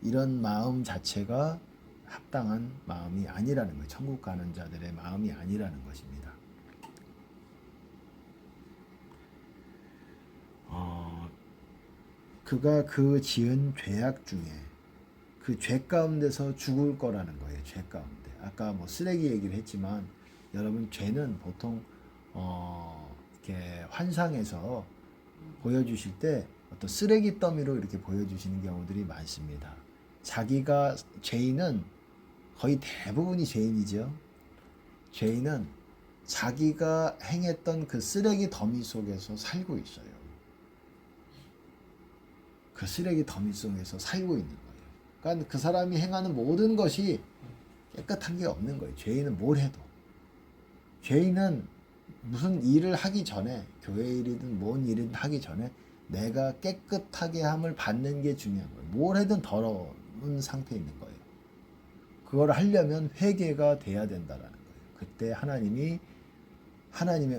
S1: 이런 마음 자체가 합당한 마음이 아니라는 거예요. 천국 가는 자들의 마음이 아니라는 것입니다. 그가 그 지은 죄악 중에 그 죄 가운데서 죽을 거라는 거예요. 죄 가운데. 아까 뭐 쓰레기 얘기를 했지만 여러분 죄는 보통 이렇게 환상에서 보여주실 때 어떤 쓰레기 더미로 이렇게 보여주시는 경우들이 많습니다. 자기가 죄인은 거의 대부분이 죄인이죠. 죄인은 자기가 행했던 그 쓰레기 더미 속에서 살고 있어요. 그 쓰레기 더미 속에서 살고 있는 거예요. 그러니까 그 사람이 행하는 모든 것이 깨끗한 게 없는 거예요. 죄인은 뭘 해도. 죄인은 무슨 일을 하기 전에 교회 일이든 뭔 일이든 하기 전에 내가 깨끗하게 함을 받는 게 중요한 거예요. 뭘 해든 더러운 상태에 있는 거예요. 그걸 하려면 회개가 돼야 된다라는 거예요. 그때 하나님의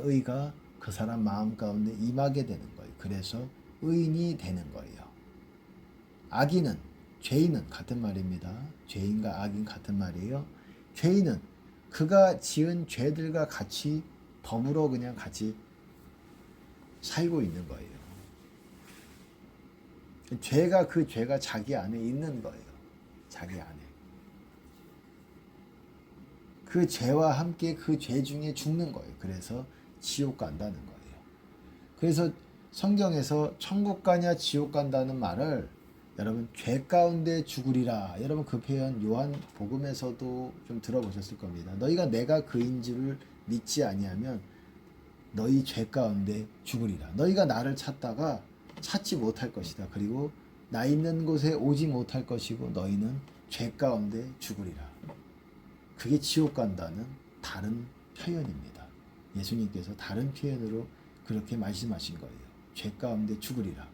S1: 의가 그 사람 마음 가운데 임하게 되는 거예요. 그래서 의인이 되는 거예요. 악인은, 죄인은 같은 말입니다. 죄인과 악인 같은 말이에요. 죄인은 그가 지은 죄들과 같이 더불어 그냥 같이 살고 있는 거예요. 그 죄가 자기 안에 있는 거예요. 자기 안에. 그 죄와 함께 그 죄 중에 죽는 거예요. 그래서 지옥 간다는 거예요. 그래서 성경에서 천국 가냐 지옥 간다는 말을 여러분 죄 가운데 죽으리라. 여러분 그 표현 요한복음에서도 좀 들어보셨을 겁니다. 너희가 내가 그인 줄을 믿지 아니하면 너희 죄 가운데 죽으리라. 너희가 나를 찾다가 찾지 못할 것이다. 그리고 나 있는 곳에 오지 못할 것이고 너희는 죄 가운데 죽으리라. 그게 지옥 간다는 다른 표현입니다. 예수님께서 다른 표현으로 그렇게 말씀하신 거예요. 죄 가운데 죽으리라.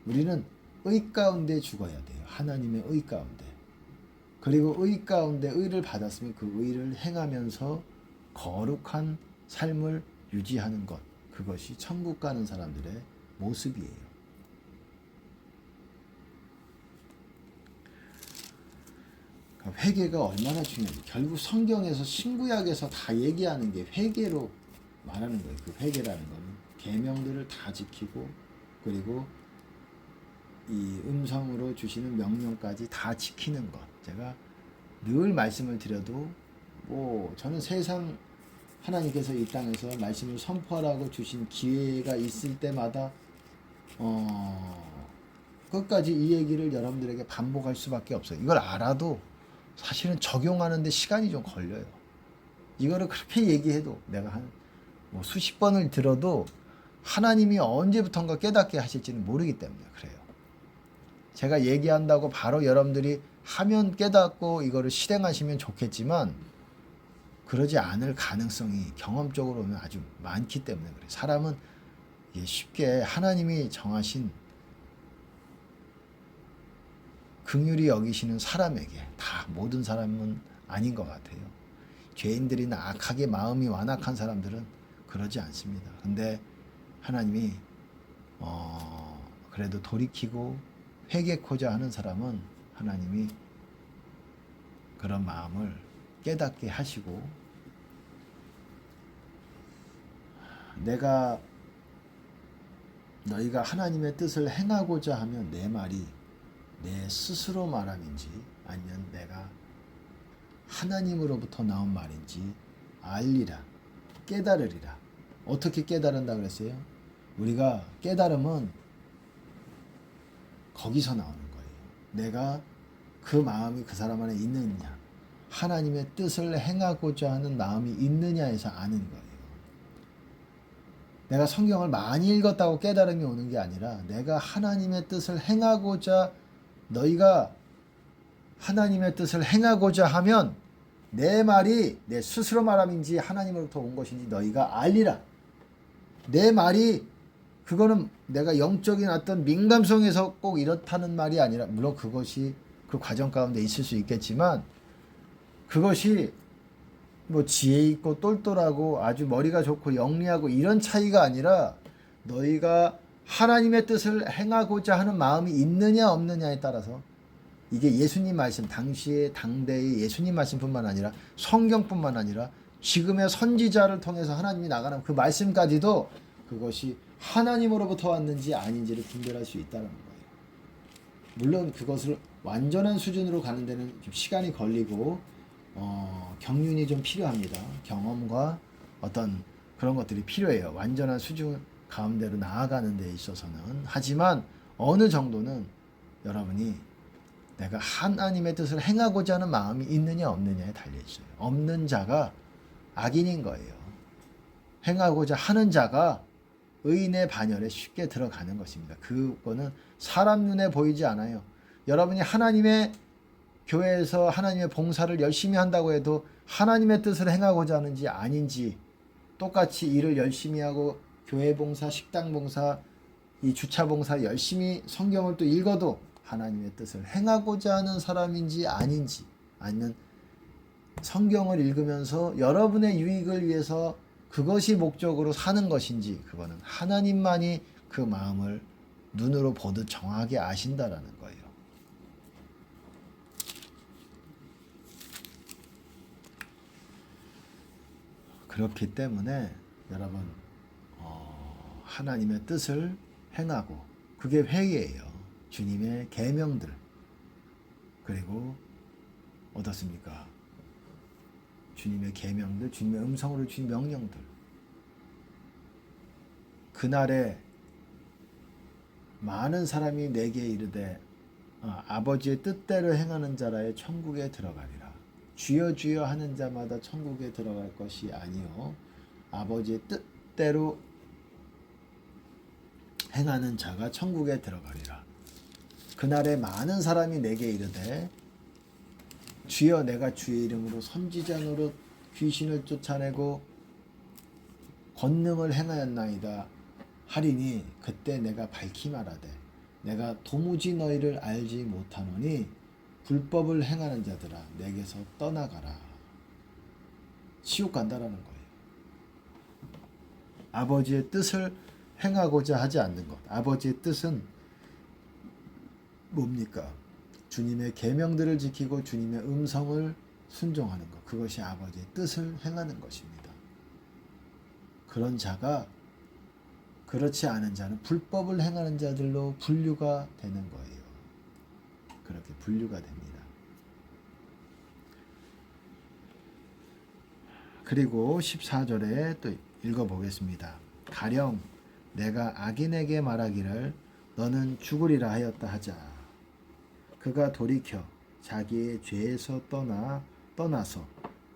S1: 우리는 의 가운데 죽어야 돼요. 하나님의 의 가운데. 그리고 의 가운데 의를 받았으면 그 의를 행하면서 거룩한 삶을 유지하는 것. 그것이 천국 가는 사람들의 모습이에요. 회개가 얼마나 중요한지 결국 성경에서 신구약에서 다 얘기하는 게 회개로 말하는 거예요. 그 회개라는 거는 계명들을 다 지키고 그리고 이 음성으로 주시는 명령까지 다 지키는 것. 제가 늘 말씀을 드려도 저는 세상 하나님께서 이 땅에서 말씀을 선포하라고 주신 기회가 있을 때마다 끝까지 이 얘기를 여러분들에게 반복할 수밖에 없어요. 이걸 알아도 사실은 적용하는데 시간이 좀 걸려요. 이거를 그렇게 얘기해도 내가 한 수십 번을 들어도 하나님이 언제부턴가 깨닫게 하실지는 모르기 때문에 그래요. 제가 얘기한다고 바로 여러분들이 하면 깨닫고 이거를 실행하시면 좋겠지만 그러지 않을 가능성이 경험적으로 보면 아주 많기 때문에 그래요. 사람은 쉽게 하나님이 정하신 긍휼히 여기시는 사람에게 다 모든 사람은 아닌 것 같아요. 죄인들이나 악하게 마음이 완악한 사람들은 그러지 않습니다. 근데 하나님이 그래도 돌이키고 회개코자 하는 사람은 하나님이 그런 마음을 깨닫게 하시고 너희가 하나님의 뜻을 행하고자 하면 내 말이 내 스스로 말함인지 아니면 내가 하나님으로부터 나온 말인지 알리라. 깨달으리라. 어떻게 깨달은다 그랬어요? 우리가 깨달음은 거기서 나오는 거예요. 내가 그 마음이 그 사람 안에 있느냐, 하나님의 뜻을 행하고자 하는 마음이 있느냐에서 아는 거예요. 내가 성경을 많이 읽었다고 깨달음이 오는 게 아니라 내가 하나님의 뜻을 행하고자 너희가 하나님의 뜻을 행하고자 하면 내 말이 내 스스로 말함인지 하나님으로부터 온 것인지 너희가 알리라. 내 말이 그거는 내가 영적인 어떤 민감성에서 꼭 이렇다는 말이 아니라 물론 그것이 그 과정 가운데 있을 수 있겠지만 그것이 지혜 있고 똘똘하고 아주 머리가 좋고 영리하고 이런 차이가 아니라 너희가 하나님의 뜻을 행하고자 하는 마음이 있느냐 없느냐에 따라서 이게 예수님 말씀 당대의 예수님 말씀뿐만 아니라 성경뿐만 아니라 지금의 선지자를 통해서 하나님이 나가는 그 말씀까지도 그것이 하나님으로부터 왔는지 아닌지를 분별할 수 있다는 거예요. 물론 그것을 완전한 수준으로 가는 데는 좀 시간이 걸리고 경륜이 좀 필요합니다. 경험과 어떤 그런 것들이 필요해요. 완전한 수준 가운데로 나아가는 데 있어서는. 하지만 어느 정도는 여러분이 내가 하나님의 뜻을 행하고자 하는 마음이 있느냐 없느냐에 달려있어요. 없는 자가 악인인 거예요. 행하고자 하는 자가 의인의 반열에 쉽게 들어가는 것입니다. 그거는 사람 눈에 보이지 않아요. 여러분이 하나님의 교회에서 하나님의 봉사를 열심히 한다고 해도 하나님의 뜻을 행하고자 하는지 아닌지 똑같이 일을 열심히 하고 교회 봉사, 식당 봉사, 이 주차봉사 열심히 성경을 또 읽어도 하나님의 뜻을 행하고자 하는 사람인지 아닌지, 아니면 성경을 읽으면서 여러분의 유익을 위해서 그것이 목적으로 사는 것인지, 그거는 하나님만이 그 마음을 눈으로 보듯 정확하게 아신다라는 거예요. 그렇기 때문에 여러분 하나님의 뜻을 행하고, 그게 회개예요. 주님의 계명들, 그리고 어떻습니까? 주님의 계명들, 주님의 음성으로 주신 명령들. 그날에 많은 사람이 내게 이르되 아버지의 뜻대로 행하는 자라에 천국에 들어가리라. 주여 주여 하는 자마다 천국에 들어갈 것이 아니요 아버지의 뜻대로 행하는 자가 천국에 들어가리라. 그날에 많은 사람이 내게 이르되 주여 내가 주의 이름으로 선지자 노릇 귀신을 쫓아내고 권능을 행하였나이다 하리니, 그때 내가 밝히 말하되 내가 도무지 너희를 알지 못하노니 불법을 행하는 자들아 내게서 떠나가라. 지옥 간다라는 거예요. 아버지의 뜻을 행하고자 하지 않는 것. 아버지의 뜻은 뭡니까? 주님의 계명들을 지키고 주님의 음성을 순종하는 것. 그것이 아버지의 뜻을 행하는 것입니다. 그런 자가, 그렇지 않은 자는 불법을 행하는 자들로 분류가 되는 거예요. 그렇게 분류가 됩니다. 그리고 14절에 또 읽어보겠습니다. 가령 내가 악인에게 말하기를 너는 죽으리라 하였다 하자. 그가 돌이켜 자기의 죄에서 떠나서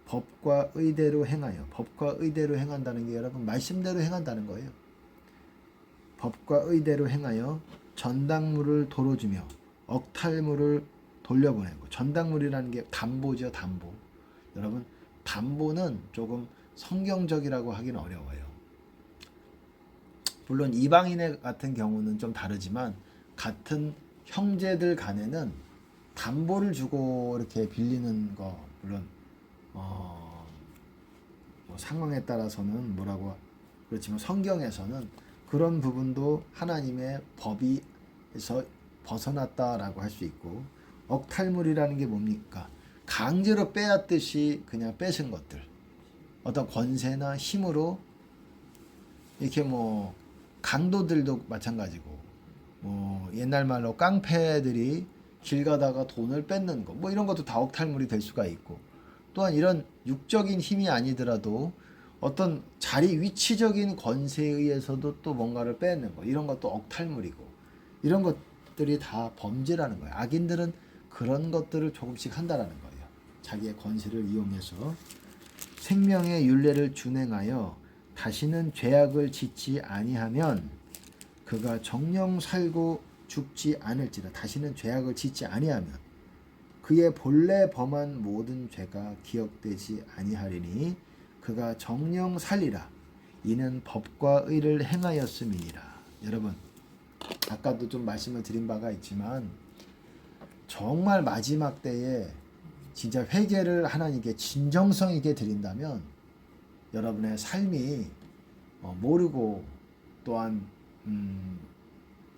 S1: 법과 의대로 행하여, 법과 의대로 행한다는 게 여러분 말씀대로 행한다는 거예요. 법과 의대로 행하여 전당물을 도로 주며 억탈물을 돌려보내고. 전당물이라는 게 담보죠, 담보. 여러분 담보는 조금 성경적이라고 하기는 어려워요. 물론 이방인의 같은 경우는 좀 다르지만 같은 형제들 간에는 담보를 주고 이렇게 빌리는 거, 물론 뭐 상황에 따라서는 뭐라고 그렇지만 성경에서는 그런 부분도 하나님의 법에서 벗어났다라고 할 수 있고, 억탈물이라는 게 뭡니까? 강제로 빼앗듯이 그냥 뺏은 것들, 어떤 권세나 힘으로 이렇게 뭐 강도들도 마찬가지고, 뭐 옛날 말로 깡패들이 길 가다가 돈을 뺏는 거, 뭐 이런 것도 다 억탈물이 될 수가 있고, 또한 이런 육적인 힘이 아니더라도 어떤 자리 위치적인 권세에 의해서도 또 뭔가를 뺏는 거, 이런 것도 억탈물이고, 이런 것들이 다 범죄라는 거예요. 악인들은 그런 것들을 조금씩 한다라는 거예요. 자기의 권세를 이용해서 생명의 율례를 준행하여 다시는 죄악을 짓지 아니하면 그가 정령 살고 죽지 않을지라. 다시는 죄악을 짓지 아니하면 그의 본래 범한 모든 죄가 기억되지 아니하리니 그가 정령 살리라. 이는 법과 의를 행하였음이니라. 여러분 아까도 좀 말씀을 드린 바가 있지만 정말 마지막 때에 진짜 회개를 하나님께 진정성 있게 드린다면 여러분의 삶이 모르고, 또한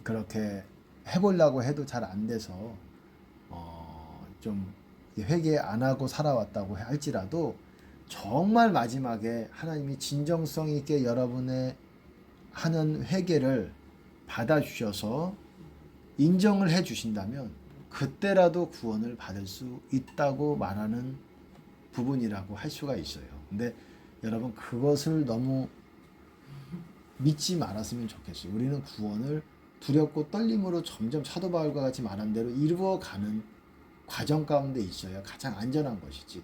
S1: 그렇게 해보려고 해도 잘 안 돼서 좀 회개 안 하고 살아왔다고 할지라도 정말 마지막에 하나님이 진정성 있게 여러분의 하는 회개를 받아주셔서 인정을 해 주신다면 그때라도 구원을 받을 수 있다고 말하는 부분이라고 할 수가 있어요. 근데 여러분 그것을 너무 믿지 말았으면 좋겠어요. 우리는 구원을 두렵고 떨림으로 점점 사도 바울과 같이 말한 대로 이루어가는 과정 가운데 있어야 가장 안전한 것이지,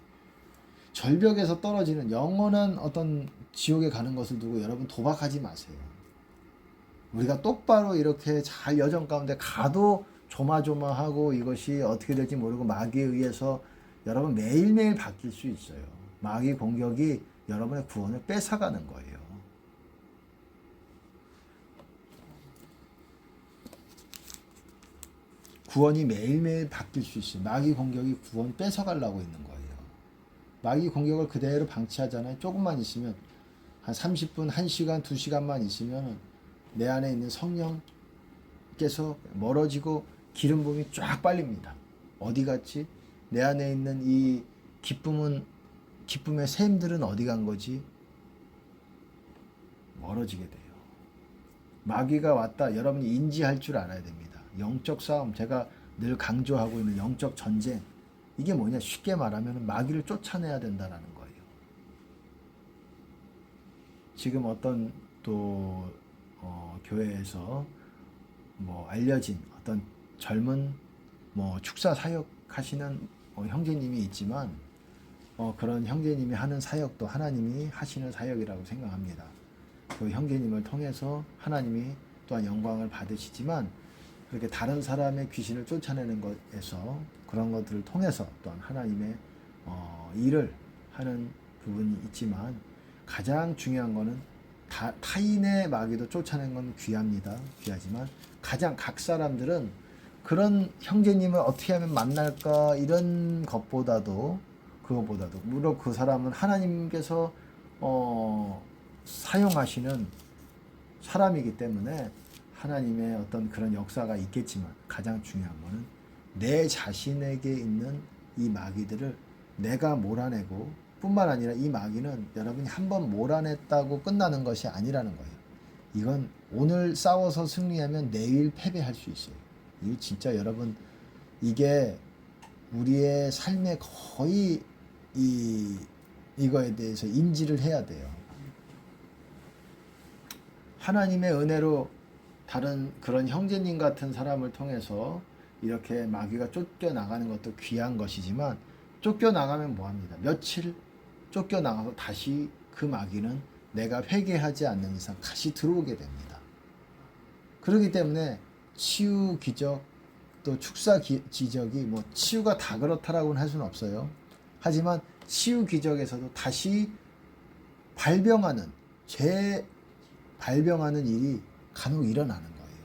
S1: 절벽에서 떨어지는 영원한 어떤 지옥에 가는 것을 두고 여러분 도박하지 마세요. 우리가 똑바로 이렇게 잘 여정 가운데 가도 조마조마하고 이것이 어떻게 될지 모르고 마귀에 의해서 여러분 매일매일 바뀔 수 있어요. 마귀 공격이 여러분의 구원을 뺏어가는 거예요. 구원이 매일매일 바뀔 수 있어요. 마귀 공격이 구원 뺏어가려고 있는 거예요. 마귀 공격을 그대로 방치하잖아요. 조금만 있으면 한 30분, 1시간, 2시간만 있으면 내 안에 있는 성령께서 멀어지고 기름 부음이 쫙 빨립니다. 어디 갔지? 내 안에 있는 이 기쁨의 샘들은 어디 간 거지? 멀어지게 돼요. 마귀가 왔다. 여러분이 인지할 줄 알아야 됩니다. 영적 싸움, 제가 늘 강조하고 있는 영적 전쟁. 이게 뭐냐? 쉽게 말하면 마귀를 쫓아내야 된다는 거예요. 지금 어떤 또 교회에서 알려진 어떤 젊은 축사 사역 하시는 형제님이 있지만 그런 형제님이 하는 사역도 하나님이 하시는 사역이라고 생각합니다. 그 형제님을 통해서 하나님이 또한 영광을 받으시지만 그렇게 다른 사람의 귀신을 쫓아내는 것에서 그런 것들을 통해서 또한 하나님의 일을 하는 부분이 있지만 가장 중요한 거는 타인의 마귀도 쫓아내는 건 귀하지만 가장 각 사람들은 그런 형제님을 어떻게 하면 만날까 이런 그거보다도 물론 그 사람은 하나님께서 사용하시는 사람이기 때문에 하나님의 어떤 그런 역사가 있겠지만 가장 중요한 거는 내 자신에게 있는 이 마귀들을 내가 몰아내고 뿐만 아니라 이 마귀는 여러분이 한번 몰아냈다고 끝나는 것이 아니라는 거예요. 이건 오늘 싸워서 승리하면 내일 패배할 수 있어요. 이 진짜 여러분 이게 우리의 삶에 거의 이거에 대해서 인지를 해야 돼요. 하나님의 은혜로 다른 그런 형제님 같은 사람을 통해서 이렇게 마귀가 쫓겨나가는 것도 귀한 것이지만 쫓겨나가면 뭐합니다? 며칠 쫓겨나가서 다시 그 마귀는 내가 회개하지 않는 이상 다시 들어오게 됩니다. 그렇기 때문에 치유 기적 또 축사 기적이 치유가 다 그렇다라고는 할 수는 없어요. 하지만 치유 기적에서도 다시 발병하는 발병하는 일이 간혹 일어나는 거예요.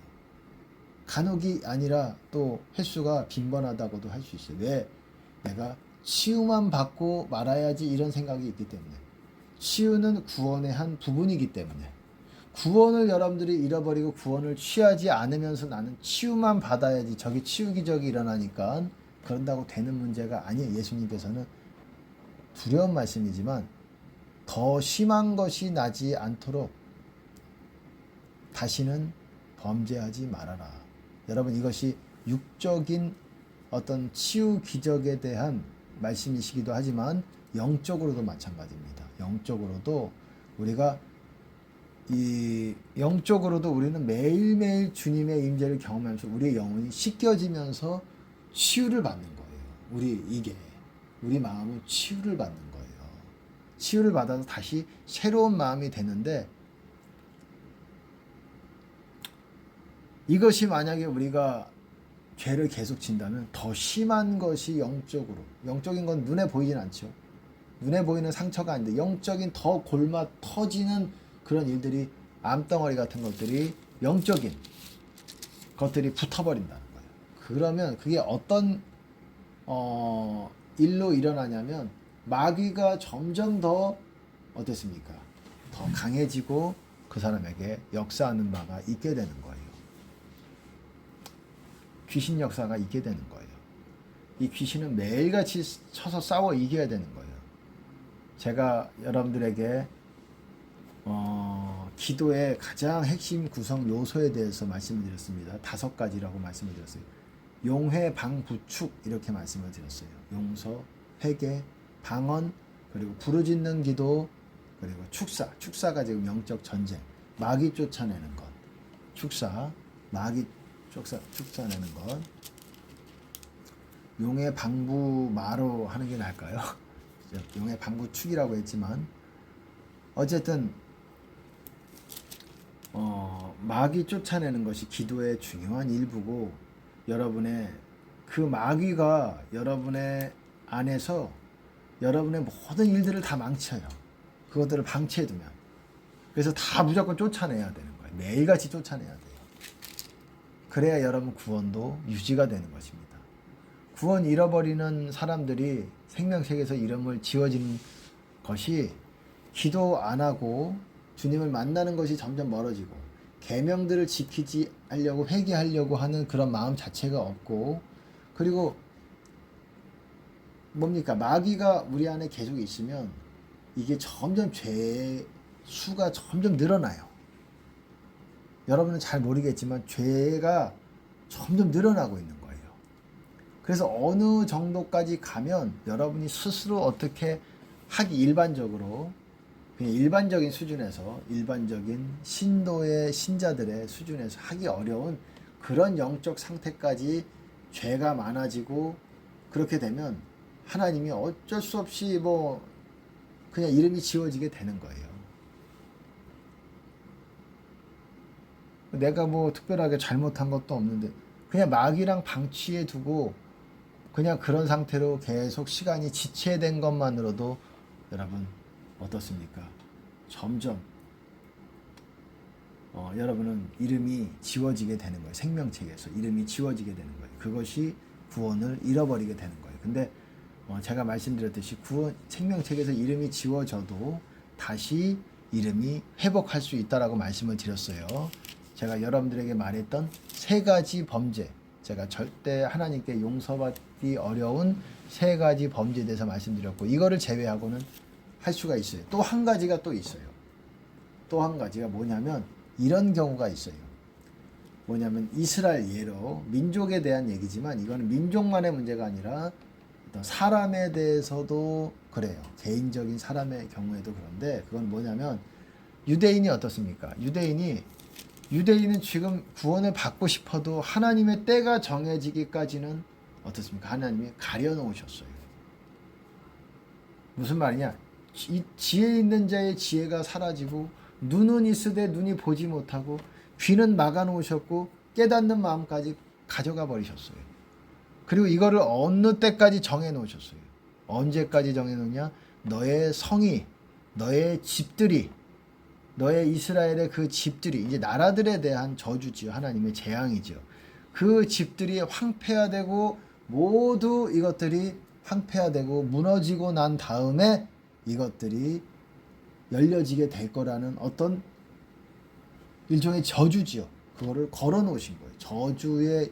S1: 간혹이 아니라 또 횟수가 빈번하다고도 할 수 있어요. 왜? 내가 치유만 받고 말아야지 이런 생각이 있기 때문에. 치유는 구원의 한 부분이기 때문에. 구원을 여러분들이 잃어버리고 구원을 취하지 않으면서 나는 치유만 받아야지 저기 치유 기적이 일어나니까 그런다고 되는 문제가 아니에요. 예수님께서는 두려운 말씀이지만 더 심한 것이 나지 않도록 다시는 범죄하지 말아라. 여러분 이것이 육적인 어떤 치유 기적에 대한 말씀이시기도 하지만 영적으로도 마찬가지입니다. 영적으로도 우리는 매일매일 주님의 임재를 경험하면서 우리의 영혼이 씻겨지면서 치유를 받는 거예요. 우리 마음은 치유를 받는 거예요. 치유를 받아서 다시 새로운 마음이 되는데 이것이 만약에 우리가 죄를 계속 진다면 더 심한 것이 영적인 건 눈에 보이진 않죠. 눈에 보이는 상처가 아닌데 영적인 더 골마 터지는 그런 일들이 암덩어리 같은 것들이 영적인 것들이 붙어버린다는 거예요. 그러면 그게 어떤 일로 일어나냐면 마귀가 점점 더 어땠습니까? 더 강해지고 그 사람에게 역사하는 바가 있게 되는 거예요. 귀신 역사가 있게 되는 거예요. 이 귀신은 매일같이 쳐서 싸워 이겨야 되는 거예요. 제가 여러분들에게 기도의 가장 핵심 구성 요소에 대해서 말씀을 드렸습니다. 5가지라고 말씀을 드렸어요. 용회, 방, 부축 이렇게 말씀을 드렸어요. 용서, 회개, 방언, 그리고 부르짖는 기도, 그리고 축사가 지금 영적 전쟁, 마귀 쫓아내는 것, 마귀 쫓아내는 것. 용의 방부 마로 하는 게 나을까요? 용의 방부 축이라고 했지만 어쨌든 마귀 쫓아내는 것이 기도의 중요한 일부고 여러분의 그 마귀가 여러분의 안에서 여러분의 모든 일들을 다 망쳐요. 그것들을 방치해두면. 그래서 다 무조건 쫓아내야 되는 거예요. 매일같이 쫓아내야 돼요. 그래야 여러분 구원도 유지가 되는 것입니다. 구원 잃어버리는 사람들이 생명책에서 이름을 지워지는 것이 기도 안 하고 주님을 만나는 것이 점점 멀어지고 계명들을 지키지 하려고 회개하려고 하는 그런 마음 자체가 없고, 그리고 뭡니까? 마귀가 우리 안에 계속 있으면 이게 점점 죄의 수가 점점 늘어나요. 여러분은 잘 모르겠지만 죄가 점점 늘어나고 있는 거예요. 그래서 어느 정도까지 가면 여러분이 스스로 어떻게 하기, 일반적으로 그냥 일반적인 수준에서, 일반적인 신도의 신자들의 수준에서 하기 어려운 그런 영적 상태까지 죄가 많아지고, 그렇게 되면 하나님이 어쩔 수 없이 그냥 이름이 지워지게 되는 거예요. 내가 특별하게 잘못한 것도 없는데 그냥 마귀랑 방치해 두고 그냥 그런 상태로 계속 시간이 지체된 것만으로도 여러분 어떻습니까? 점점 여러분은 이름이 지워지게 되는 거예요. 생명책에서 이름이 지워지게 되는 거예요. 그것이 구원을 잃어버리게 되는 거예요. 근데 제가 말씀드렸듯이 생명책에서 이름이 지워져도 다시 이름이 회복할 수 있다라고 말씀을 드렸어요. 제가 여러분들에게 말했던 3가지 범죄, 제가 절대 하나님께 용서받기 어려운 3가지 범죄에 대해서 말씀드렸고, 이거를 제외하고는 할 수가 있어요. 또 한 가지가 또 있어요. 또 한 가지가 뭐냐면 이런 경우가 있어요. 뭐냐면 이스라엘 예로, 민족에 대한 얘기지만 이거는 민족만의 문제가 아니라 어떤 사람에 대해서도 그래요. 개인적인 사람의 경우에도 그런데, 그건 뭐냐면 유대인이 어떻습니까? 유대인은 지금 구원을 받고 싶어도 하나님의 때가 정해지기까지는 어떻습니까? 하나님이 가려놓으셨어요. 무슨 말이냐? 이 지혜 있는 자의 지혜가 사라지고, 눈은 있으되 눈이 보지 못하고, 귀는 막아놓으셨고, 깨닫는 마음까지 가져가 버리셨어요. 그리고 이거를 어느 때까지 정해놓으셨어요. 언제까지 정해놓냐? 너의 성이, 너의 집들이, 너의 이스라엘의 그 집들이, 이제 나라들에 대한 저주지요. 하나님의 재앙이죠. 그 집들이 황폐화되고, 모두 이것들이 황폐화되고 무너지고 난 다음에 이것들이 열려지게 될 거라는 어떤 일종의 저주지요. 그거를 걸어 놓으신 거예요. 저주의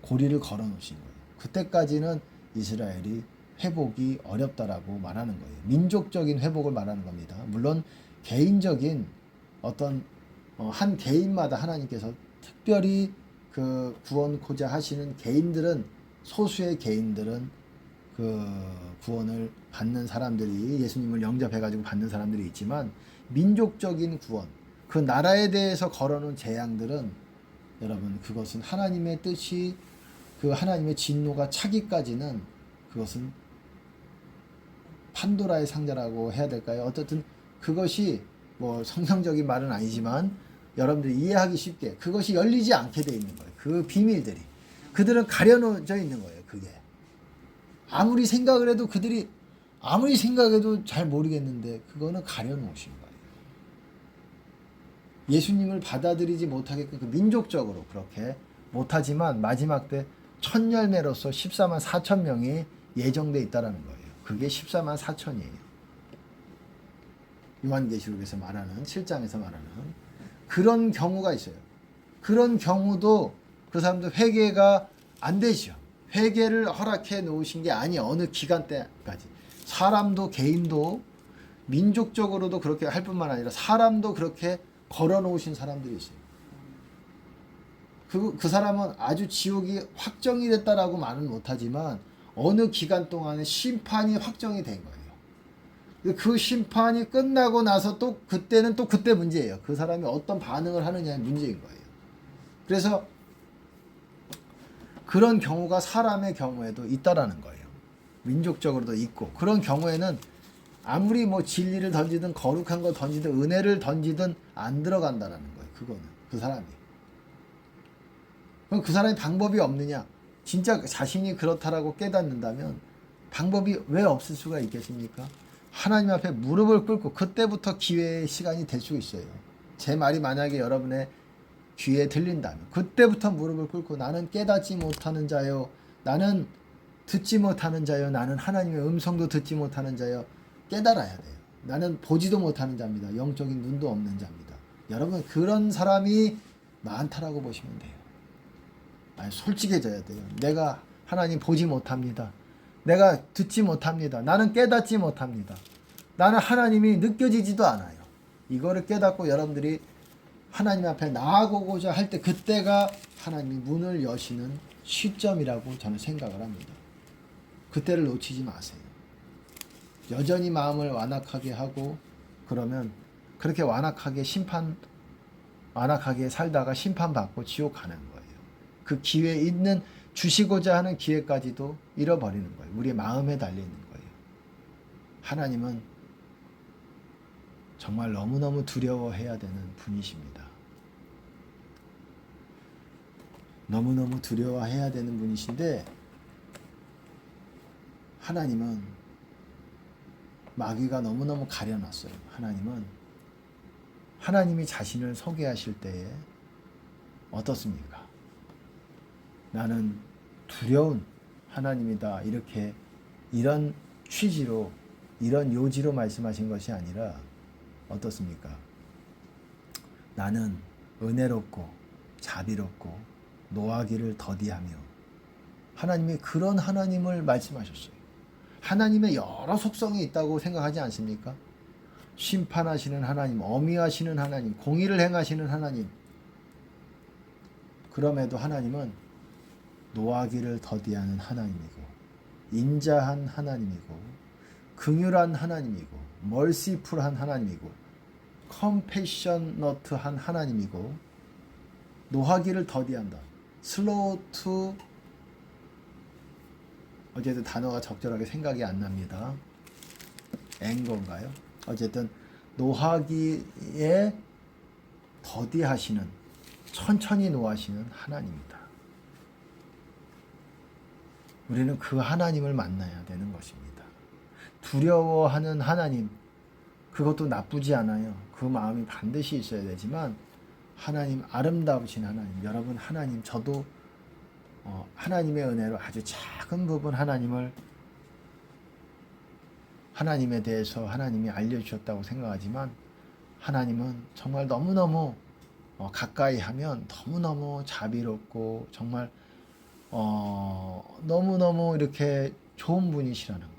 S1: 고리를 걸어 놓으신 거예요. 그때까지는 이스라엘이 회복이 어렵다라고 말하는 거예요. 민족적인 회복을 말하는 겁니다. 물론 개인적인 어떤 한 개인마다 하나님께서 특별히 그 구원코자 하시는 개인들은, 소수의 개인들은 그 구원을 받는 사람들이, 예수님을 영접해가지고 받는 사람들이 있지만, 민족적인 구원, 그 나라에 대해서 걸어놓은 재앙들은 여러분, 그것은 하나님의 뜻이, 그 하나님의 진노가 차기까지는 그것은 판도라의 상자라고 해야 될까요? 어떻든 그것이 성경적인 말은 아니지만 여러분들이 이해하기 쉽게 그것이 열리지 않게 돼 있는 거예요. 그 비밀들이. 그들은 가려놓져 있는 거예요. 그게. 아무리 생각을 해도 그들이 아무리 생각해도 잘 모르겠는데 그거는 가려놓으신 거예요. 예수님을 받아들이지 못하게끔 민족적으로 그렇게 못하지만 마지막 때 첫 열매로서 14만 4천 명이 예정돼 있다라는 거예요. 그게 14만 4천이에요. 요한계시록에서 말하는, 7장에서 말하는 그런 경우가 있어요. 그런 경우도 그 사람들 회개가 안 되죠. 회개를 허락해 놓으신 게 아니에요. 어느 기간 때까지. 사람도, 개인도, 민족적으로도 그렇게 할 뿐만 아니라 사람도 그렇게 걸어 놓으신 사람들이 있어요. 그 사람은 아주 지옥이 확정이 됐다라고 말은 못하지만 어느 기간 동안에 심판이 확정이 된 거예요. 그 심판이 끝나고 나서 또 그때는 또 그때 문제예요. 그 사람이 어떤 반응을 하느냐의 문제인 거예요. 그래서 그런 경우가 사람의 경우에도 있다라는 거예요. 민족적으로도 있고, 그런 경우에는 아무리 진리를 던지든 거룩한 거 던지든 은혜를 던지든 안 들어간다라는 거예요. 그거는 그 사람이. 그럼 그 사람이 방법이 없느냐? 진짜 자신이 그렇다라고 깨닫는다면 방법이 왜 없을 수가 있겠습니까? 하나님 앞에 무릎을 꿇고 그때부터 기회의 시간이 될 수 있어요. 제 말이 만약에 여러분의 귀에 들린다면 그때부터 무릎을 꿇고 나는 깨닫지 못하는 자요, 나는 듣지 못하는 자요, 나는 하나님의 음성도 듣지 못하는 자요, 깨달아야 돼요. 나는 보지도 못하는 자입니다. 영적인 눈도 없는 자입니다. 여러분, 그런 사람이 많다라고 보시면 돼요. 아니, 솔직해져야 돼요. 내가 하나님 보지 못합니다. 내가 듣지 못합니다. 나는 깨닫지 못합니다. 나는 하나님이 느껴지지도 않아요. 이거를 깨닫고 여러분들이 하나님 앞에 나아가고자 할 때, 그때가 하나님이 문을 여시는 시점이라고 저는 생각을 합니다. 그때를 놓치지 마세요. 여전히 마음을 완악하게 하고 그러면 그렇게 완악하게 살다가 심판받고 지옥 가는 거예요. 그 기회 있는, 주시고자 하는 기회까지도 잃어버리는 거예요. 우리의 마음에 달리는 거예요. 하나님은 정말 너무너무 두려워해야 되는 분이십니다. 너무너무 두려워해야 되는 분이신데, 하나님은 마귀가 너무너무 가려놨어요. 하나님이 자신을 소개하실 때에 어떻습니까? 나는 두려운 하나님이다, 이렇게 이런 취지로, 이런 요지로 말씀하신 것이 아니라 어떻습니까? 나는 은혜롭고 자비롭고 노하기를 더디하며, 하나님이 그런 하나님을 말씀하셨어요. 하나님의 여러 속성이 있다고 생각하지 않습니까? 심판하시는 하나님, 어미하시는 하나님, 공의를 행하시는 하나님. 그럼에도 하나님은 노하기를 더디하는 하나님이고, 인자한 하나님이고, 긍휼한 하나님이고, 멀시풀한 하나님이고, 컴패셔너트한 하나님이고, 노하기를 더디한다. 슬로우 투, 어쨌든 단어가 적절하게 생각이 안 납니다. 앵거인가요? 어쨌든 노하기에 더디하시는, 천천히 노하시는 하나님이다. 우리는 그 하나님을 만나야 되는 것입니다. 두려워하는 하나님, 그것도 나쁘지 않아요. 그 마음이 반드시 있어야 되지만, 하나님, 아름다우신 하나님, 여러분, 하나님, 저도 하나님의 은혜로 아주 작은 부분 하나님에 대해서 하나님이 알려주셨다고 생각하지만, 하나님은 정말 너무너무 가까이 하면 너무너무 자비롭고 정말 너무너무 이렇게 좋은 분이시라는 거.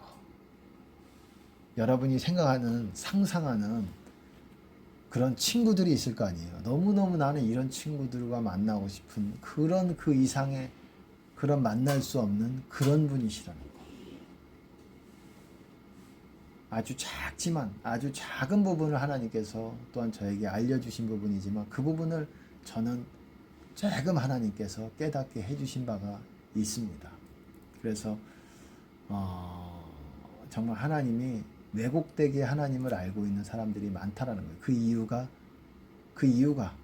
S1: 여러분이 생각하는, 상상하는 그런 친구들이 있을 거 아니에요. 너무너무 나는 이런 친구들과 만나고 싶은 그런, 그 이상의 그런, 만날 수 없는 그런 분이시라는 거. 아주 작지만, 아주 작은 부분을 하나님께서 또한 저에게 알려주신 부분이지만, 그 부분을 저는 조금 하나님께서 깨닫게 해주신 바가 있습니다. 그래서 정말 하나님이 왜곡되게 하나님을 알고 있는 사람들이 많다라는 거예요. 그 이유가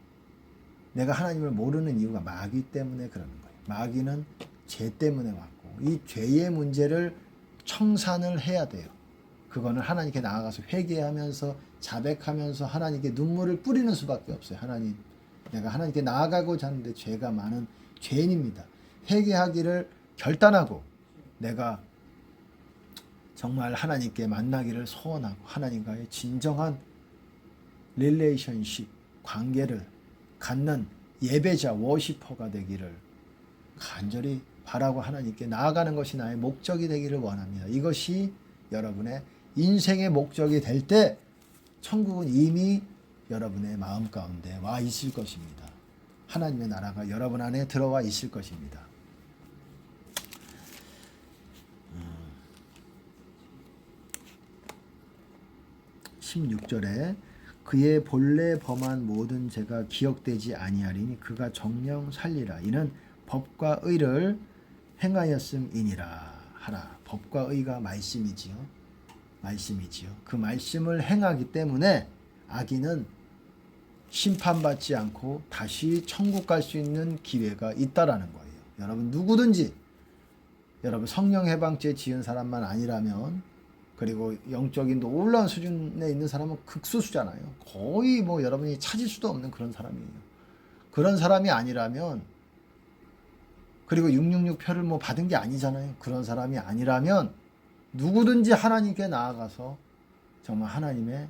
S1: 내가 하나님을 모르는 이유가 마귀 때문에 그러는 거예요. 마귀는 죄 때문에 왔고, 이 죄의 문제를 청산을 해야 돼요. 그거는 하나님께 나아가서 회개하면서, 자백하면서 하나님께 눈물을 뿌리는 수밖에 없어요. 하나님, 내가 하나님께 나아가고자 하는데 죄가 많은 죄인입니다. 회개하기를 결단하고 내가 정말 하나님께 만나기를 소원하고, 하나님과의 진정한 릴레이션십, 관계를 갖는 예배자, 워시퍼가 되기를 간절히 바라고 하나님께 나아가는 것이 나의 목적이 되기를 원합니다. 이것이 여러분의 인생의 목적이 될 때 천국은 이미 여러분의 마음 가운데 와 있을 것입니다. 하나님의 나라가 여러분 안에 들어와 있을 것입니다. 16절에 그의 본래 범한 모든 죄가 기억되지 아니하리니 그가 정령 살리라. 이는 법과 의를 행하였음이니라 하라. 법과 의가 말씀이지요. 그 말씀을 행하기 때문에 악인은 심판받지 않고 다시 천국 갈 수 있는 기회가 있다라는 거예요. 여러분, 누구든지, 여러분 성령 해방죄 지은 사람만 아니라면, 그리고 영적인 놀라운 수준에 있는 사람은 극소수잖아요. 거의 여러분이 찾을 수도 없는 그런 사람이에요. 그런 사람이 아니라면, 그리고 666표를 뭐 받은 게 아니잖아요. 그런 사람이 아니라면 누구든지 하나님께 나아가서 정말 하나님의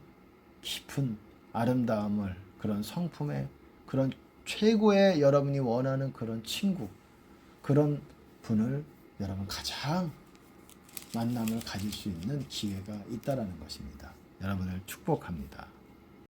S1: 깊은 아름다움을, 그런 성품의, 그런 최고의 여러분이 원하는 그런 친구, 그런 분을 여러분 가장 만남을 가질 수 있는 기회가 있다라는 것입니다. 여러분을 축복합니다.